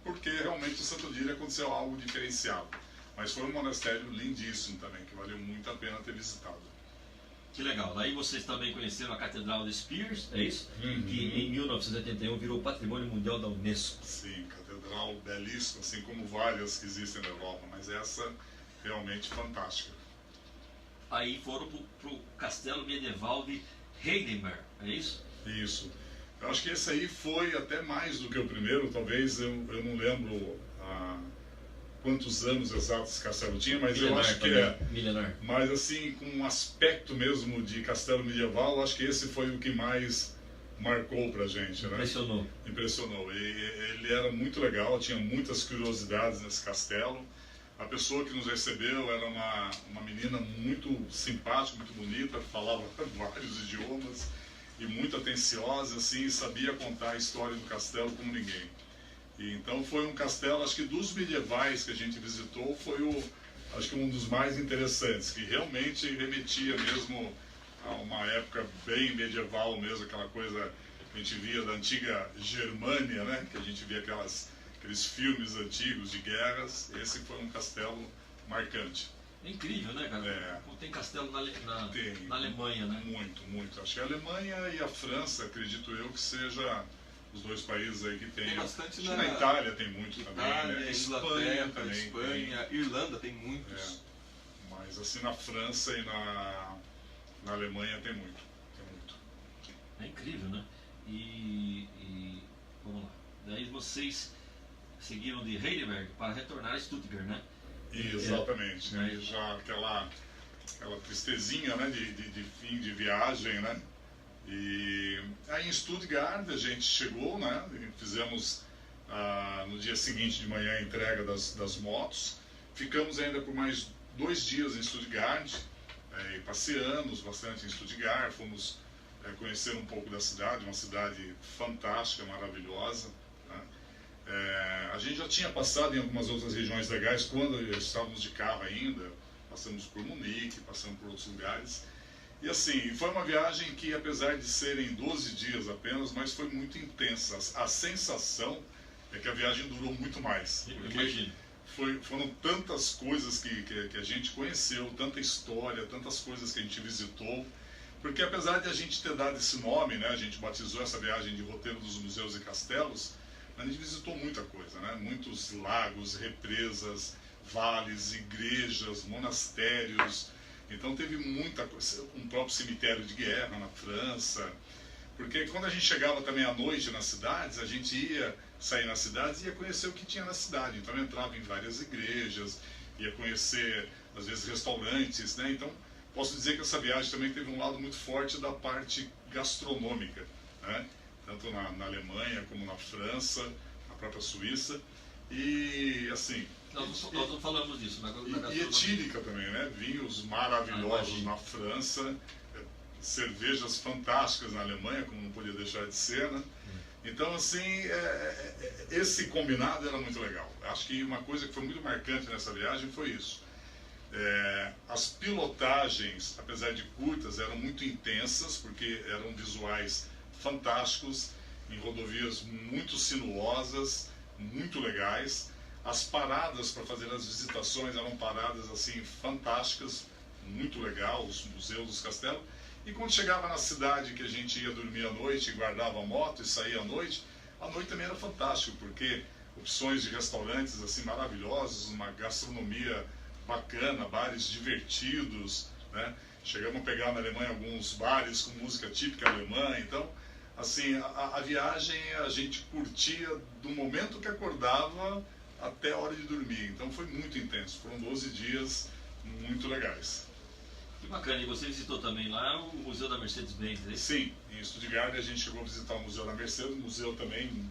porque realmente em Santa Odile aconteceu algo diferenciado. Mas foi um monastério lindíssimo também, que valeu muito a pena ter visitado. Que legal. Daí vocês também conheceram a Catedral de Spires, é isso? Uhum. Que em 1981 virou Patrimônio Mundial da Unesco. Sim, catedral belíssima, assim como várias que existem na Europa, mas essa realmente fantástica. Aí foram para o Castelo Medieval de Heidelberg, é isso? Isso. Eu acho que esse aí foi até mais do que o primeiro, talvez eu não lembro quantos anos exatos esse castelo tinha, mas Milenar, eu acho que milenar. Mas assim, com um aspecto mesmo de castelo medieval, acho que esse foi o que mais marcou pra gente, né? Impressionou. E ele era muito legal, tinha muitas curiosidades nesse castelo. A pessoa que nos recebeu era uma menina muito simpática, muito bonita, falava vários idiomas e muito atenciosa, assim, sabia contar a história do castelo como ninguém. E então foi um castelo, acho que dos medievais que a gente visitou, foi acho que um dos mais interessantes, que realmente remetia mesmo a uma época bem medieval mesmo, aquela coisa que a gente via da antiga Germânia, né? Que a gente via aqueles filmes antigos de guerras. Esse foi um castelo marcante. É incrível, né, cara? É. Tem castelo na Alemanha, né? Muito. Acho que a Alemanha e a França, acredito eu, que seja os dois países aí que tem bastante na Itália tem muito Itália, também, né? Inglaterra, também Espanha, Irlanda tem muitos. Mas assim na França e na Alemanha tem muito. É incrível, né? E vamos lá. Daí vocês seguiram de Heidelberg para retornar a Stuttgart, né? Exatamente, né? E já aquela tristezinha, né, de fim de viagem, né? E aí em Stuttgart a gente chegou, né? E fizemos no dia seguinte de manhã a entrega das motos. Ficamos ainda por mais 2 dias em Stuttgart, e passeamos bastante em Stuttgart, fomos conhecer um pouco da cidade, uma cidade fantástica, maravilhosa, né? A gente já tinha passado em algumas outras regiões legais quando estávamos de carro ainda, passamos por Munique, passamos por outros lugares. E assim, foi uma viagem que, apesar de serem 12 dias apenas, mas foi muito intensa. A sensação é que a viagem durou muito mais. Imagina. Foram tantas coisas que a gente conheceu, tanta história, tantas coisas que a gente visitou. Porque apesar de a gente ter dado esse nome, né, a gente batizou essa viagem de Roteiro dos Museus e Castelos, a gente visitou muita coisa, né? Muitos lagos, represas, vales, igrejas, monastérios. Então teve muita coisa, um próprio cemitério de guerra na França, porque quando a gente chegava também à noite nas cidades, a gente ia sair nas cidades e ia conhecer o que tinha na cidade. Então eu entrava em várias igrejas, ia conhecer, às vezes, restaurantes, né? Então, posso dizer que essa viagem também teve um lado muito forte da parte gastronômica, né? Tanto na Alemanha como na França, na própria Suíça. E, assim... Nós não falamos disso. E etílica também, né? Vinhos maravilhosos na França, cervejas fantásticas na Alemanha, como não podia deixar de ser, né? Então, assim, esse combinado era muito legal. Acho que uma coisa que foi muito marcante nessa viagem foi isso. As pilotagens, apesar de curtas, eram muito intensas, porque eram visuais fantásticos, em rodovias muito sinuosas, muito legais. As paradas para fazer as visitações eram paradas assim fantásticas, muito legal, os museus, os castelos. E quando chegava na cidade que a gente ia dormir à noite, guardava a moto e saía à noite também era fantástico, porque opções de restaurantes assim maravilhosos, uma gastronomia bacana, bares divertidos, né? Chegamos a pegar na Alemanha alguns bares com música típica alemã. Então, assim, a viagem a gente curtia do momento que acordava até a hora de dormir. Então foi muito intenso, foram 12 dias muito legais. Que bacana, e você visitou também lá o Museu da Mercedes-Benz, né? Sim, em Stuttgart a gente chegou a visitar o Museu da Mercedes, um museu também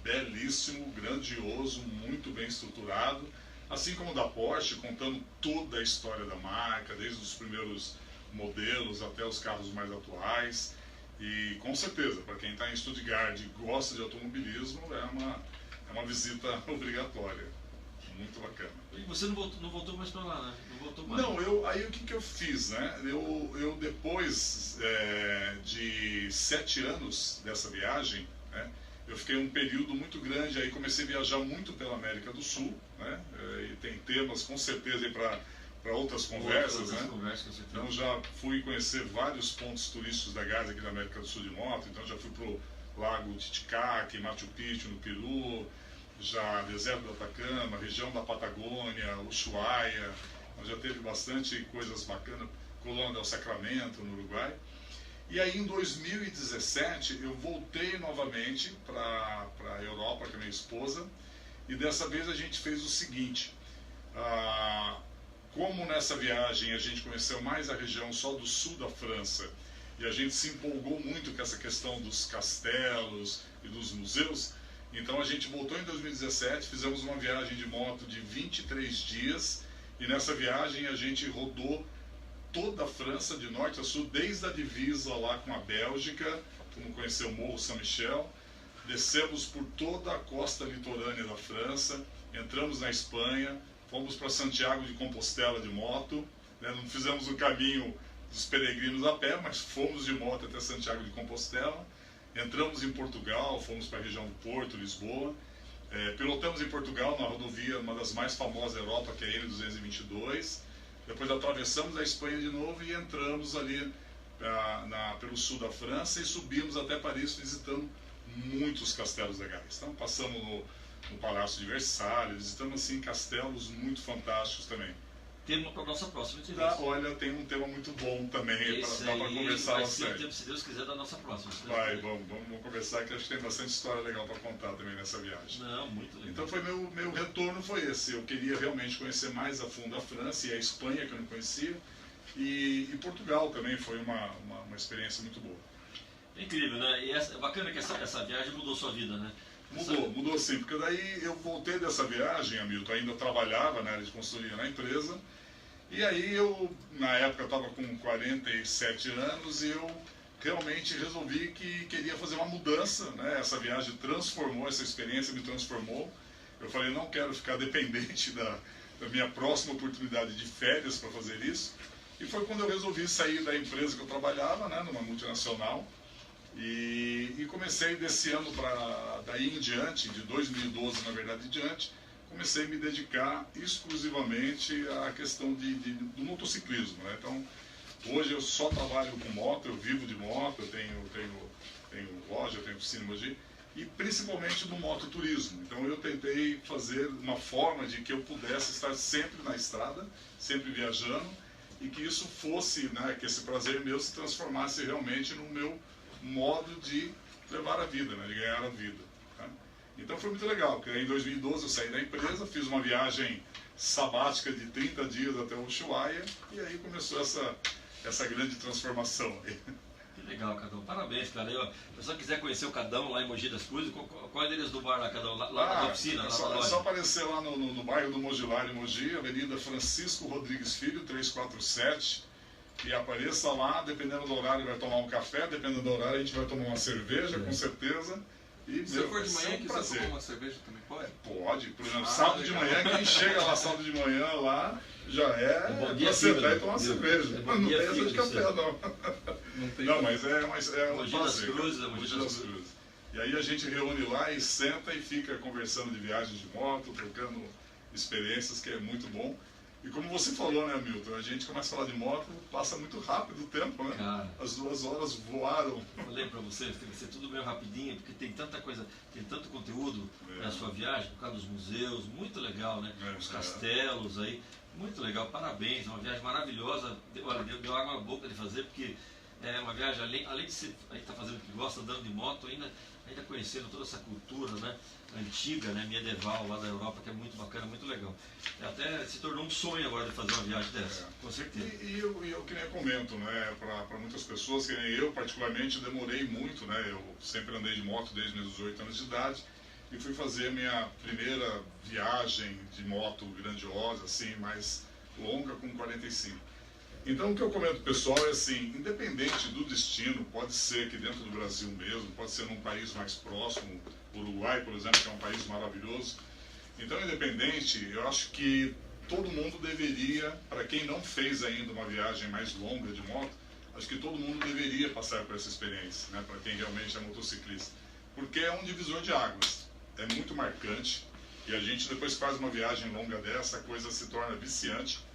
belíssimo, grandioso, muito bem estruturado, assim como o da Porsche, contando toda a história da marca, desde os primeiros modelos até os carros mais atuais. E com certeza, para quem está em Stuttgart e gosta de automobilismo, é uma visita obrigatória. Muito bacana. E você não voltou mais para lá, né? Não voltou mais. Não, aí o que eu fiz, né? Eu depois de 7 anos dessa viagem, né? Eu fiquei um período muito grande, aí comecei a viajar muito pela América do Sul, né? E tem temas com certeza aí para outras conversas, né? Então já fui conhecer vários pontos turísticos legais aqui da América do Sul de moto. Então já fui pro Lago Titicaca, em Machu Picchu, no Peru, já deserto do Atacama, região da Patagônia, Ushuaia, já teve bastante coisas bacanas, Colônia del Sacramento, no Uruguai. E aí em 2017 eu voltei novamente para a Europa com a minha esposa, e dessa vez a gente fez o seguinte: como nessa viagem a gente conheceu mais a região só do sul da França, e a gente se empolgou muito com essa questão dos castelos e dos museus, então a gente voltou em 2017, fizemos uma viagem de moto de 23 dias, e nessa viagem a gente rodou toda a França, de norte a sul, desde a divisa lá com a Bélgica, como conhecer o Morro Saint-Michel, descemos por toda a costa litorânea da França, entramos na Espanha, fomos para Santiago de Compostela de moto, né? Não fizemos o caminho dos peregrinos a pé, mas fomos de moto até Santiago de Compostela, entramos em Portugal, fomos para a região do Porto, Lisboa, pilotamos em Portugal, na rodovia, uma das mais famosas da Europa, que é a N222, depois atravessamos a Espanha de novo e entramos ali pelo sul da França e subimos até Paris, visitando muitos castelos legais. Então passamos no Palácio de Versalhes, visitamos assim castelos muito fantásticos também. Tema para a nossa próxima entrevista. Olha, tem um tema muito bom também para conversar vai bastante. ser o tempo, se Deus quiser, da nossa próxima. Vamos conversar, que acho que tem bastante história legal para contar também nessa viagem. Não, muito legal. Então foi meu retorno foi esse. Eu queria realmente conhecer mais a fundo a França e a Espanha, que eu não conhecia, e Portugal também foi uma experiência muito boa. É incrível, né? E é bacana que essa viagem mudou sua vida, né? Mudou sim, porque daí eu voltei dessa viagem, Hamilton, ainda trabalhava na área de consultoria na empresa, e aí eu, na época, estava com 47 anos e eu realmente resolvi que queria fazer uma mudança, né? Essa viagem transformou, essa experiência me transformou. Eu falei, não quero ficar dependente da minha próxima oportunidade de férias para fazer isso. E foi quando eu resolvi sair da empresa que eu trabalhava, né, numa multinacional, e comecei desse ano daí em diante, de 2012 na verdade em diante, comecei a me dedicar exclusivamente à questão do motociclismo, né? Então, hoje eu só trabalho com moto, eu vivo de moto, eu tenho loja, eu tenho oficina hoje, e principalmente do mototurismo. Então eu tentei fazer uma forma de que eu pudesse estar sempre na estrada, sempre viajando, e que isso fosse, né, que esse prazer meu se transformasse realmente no meu modo de levar a vida, né, de ganhar a vida. Tá? Então foi muito legal, porque em 2012 eu saí da empresa, fiz uma viagem sabática de 30 dias até o Ushuaia, e aí começou essa grande transformação aí. Que legal, Cadão. Parabéns, cara. Se o pessoal quiser conhecer o Cadão lá em Mogi das Cruzes, qual é o endereço do bar lá, Cadão? Lá na oficina, lá na loja? É só aparecer lá no bairro do Mogilar, em Mogi, Avenida Francisco Rodrigues Filho, 347, e apareça lá, dependendo do horário vai tomar um café, dependendo do horário a gente vai tomar uma cerveja, com certeza. E, se for de manhã e quiser tomar uma cerveja também pode? Pode, por exemplo, sábado de manhã, quem chega lá sábado de manhã lá, já é pra sentar e tomar uma cerveja. Não tem essa de café, não. Não, mas é um prazer. Mogi das Cruzes. E aí a gente reúne lá e senta e fica conversando de viagens de moto, trocando experiências, que é muito bom. E como você falou, né, Milton, a gente começa a falar de moto, passa muito rápido o tempo, né? Cara, as 2 horas voaram. Eu falei pra você, tem que ser tudo meio rapidinho, porque tem tanta coisa, tem tanto conteúdo na sua viagem, por causa dos museus, muito legal, né? Os castelos aí, muito legal, parabéns, uma viagem maravilhosa. Olha, deu água na boca de fazer, porque é uma viagem, além de ser, a gente tá fazendo o que gosta, andando de moto, ainda conhecendo toda essa cultura, né? Antiga, né, medieval lá da Europa, que é muito bacana, muito legal. Até se tornou um sonho agora de fazer uma viagem dessa, com certeza. E eu que nem eu comento, né, para muitas pessoas, que nem eu particularmente, demorei muito, né, eu sempre andei de moto desde meus 18 anos de idade, e fui fazer minha primeira viagem de moto grandiosa, assim, mais longa, com 45. Então o que eu comento pro pessoal é assim, independente do destino, pode ser aqui dentro do Brasil mesmo, pode ser num país mais próximo, Uruguai, por exemplo, que é um país maravilhoso. Então, independente, eu acho que todo mundo deveria, para quem não fez ainda uma viagem mais longa de moto, acho que todo mundo deveria passar por essa experiência, né, para quem realmente é motociclista. Porque é um divisor de águas, é muito marcante, e a gente depois que faz uma viagem longa dessa, a coisa se torna viciante.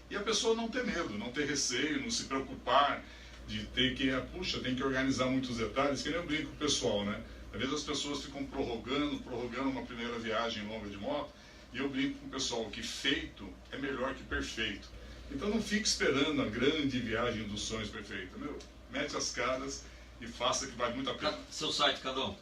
E a pessoa não ter medo, não ter receio, não se preocupar de ter que, tem que organizar muitos detalhes, que nem eu brinco com o pessoal, né? Às vezes as pessoas ficam prorrogando uma primeira viagem longa de moto, e eu brinco com o pessoal que feito é melhor que perfeito. Então não fique esperando a grande viagem dos sonhos perfeita. Mete as caras e faça, que vale muito a pena. Seu site, Cadão?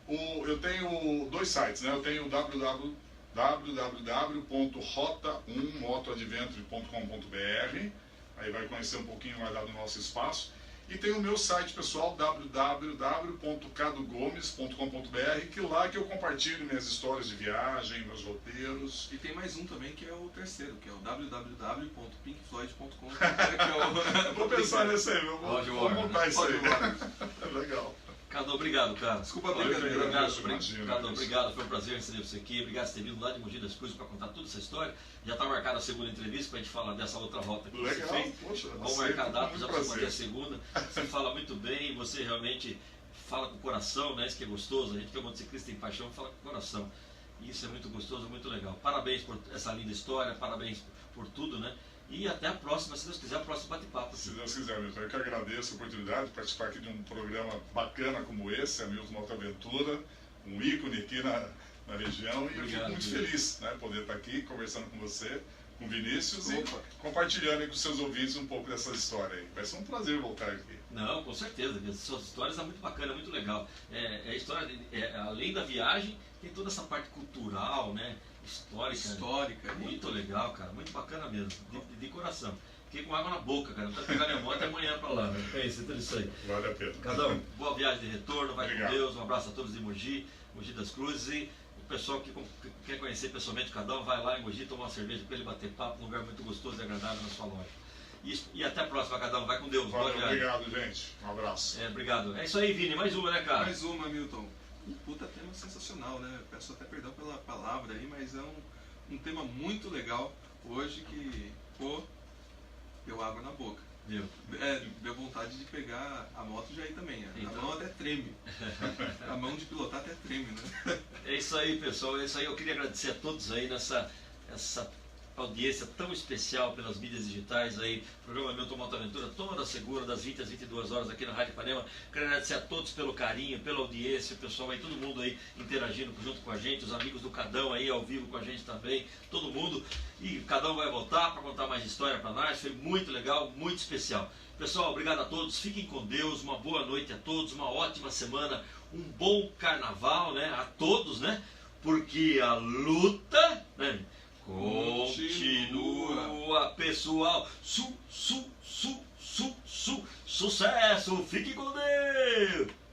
Eu tenho 2 sites, né? Eu tenho o www.rota1motoadventure.com.br, aí vai conhecer um pouquinho mais lá do nosso espaço. E tem o meu site pessoal, www.cadogomes.com.br, que lá que eu compartilho minhas histórias de viagem, meus roteiros. E tem mais um também, que é o terceiro, que é o www.pinkfloyd.com. Vou pensar nesse aí, vou montar isso aí. Legal. Cadão, obrigado, cara. Desculpa a brincadeira. Obrigado, foi um prazer receber você aqui. Obrigado por ter vindo lá de Mogi das Cruzes para contar toda essa história. Já está marcada a segunda entrevista para a gente falar dessa outra rota que você fez. Poxa, vamos marcar a data já para fazer a segunda. Você fala muito bem, você realmente fala com o coração, né? Isso que é gostoso. A gente que é motociclista tem paixão, fala com o coração. E isso é muito gostoso, muito legal. Parabéns por essa linda história, parabéns por tudo, né? E até a próxima, se Deus quiser, o próximo bate-papo. Se Deus quiser, Milton. Eu que agradeço a oportunidade de participar aqui de um programa bacana como esse, a Milton Motoaventura, um ícone aqui na região. E eu fico muito feliz, né, poder estar aqui conversando com você, com o Vinícius, e compartilhando aí com os seus ouvintes um pouco dessa história aí. Vai ser um prazer voltar aqui. Não, com certeza. As suas histórias são muito bacanas, muito legal. Além da viagem, tem toda essa parte cultural, né? Histórica, muito legal, cara, muito bacana mesmo, de coração. Fiquei com água na boca, cara, não tá pegando minha moto até amanhã pra lá, né? Pensa, tudo isso aí. Vale a pena. Cadão, boa viagem de retorno, vai com Deus, um abraço a todos de Mogi das Cruzes, e o pessoal que quer conhecer pessoalmente o Cadão, vai lá em Mogi tomar uma cerveja com ele, bater papo, um lugar muito gostoso e agradável na sua loja. E até a próxima, Cadão, vai com Deus. Valeu, obrigado, gente, um abraço. Obrigado. É isso aí, Vini, mais uma, né, cara? Mais uma, Milton. Puta tema sensacional, né? Peço até perdão pela palavra aí, mas é um tema muito legal hoje que, deu água na boca. Deu vontade de pegar a moto já aí também. Então, a mão até treme. A mão de pilotar até treme, né? É isso aí, pessoal. É isso aí. Eu queria agradecer a todos aí nessa audiência tão especial pelas mídias digitais aí, programa Milton Motoaventura, toda segunda, das 20 às 22 horas aqui na Rádio Ipanema. Quero agradecer a todos pelo carinho, pela audiência, o pessoal aí, todo mundo aí interagindo junto com a gente, os amigos do Cadão aí ao vivo com a gente também, todo mundo. E o Cadão vai voltar para contar mais história para nós, foi muito legal, muito especial. Pessoal, obrigado a todos, fiquem com Deus, uma boa noite a todos, uma ótima semana, um bom carnaval, né, a todos, né? Porque a luta, né, continua, pessoal. Sucesso! Fique com Deus!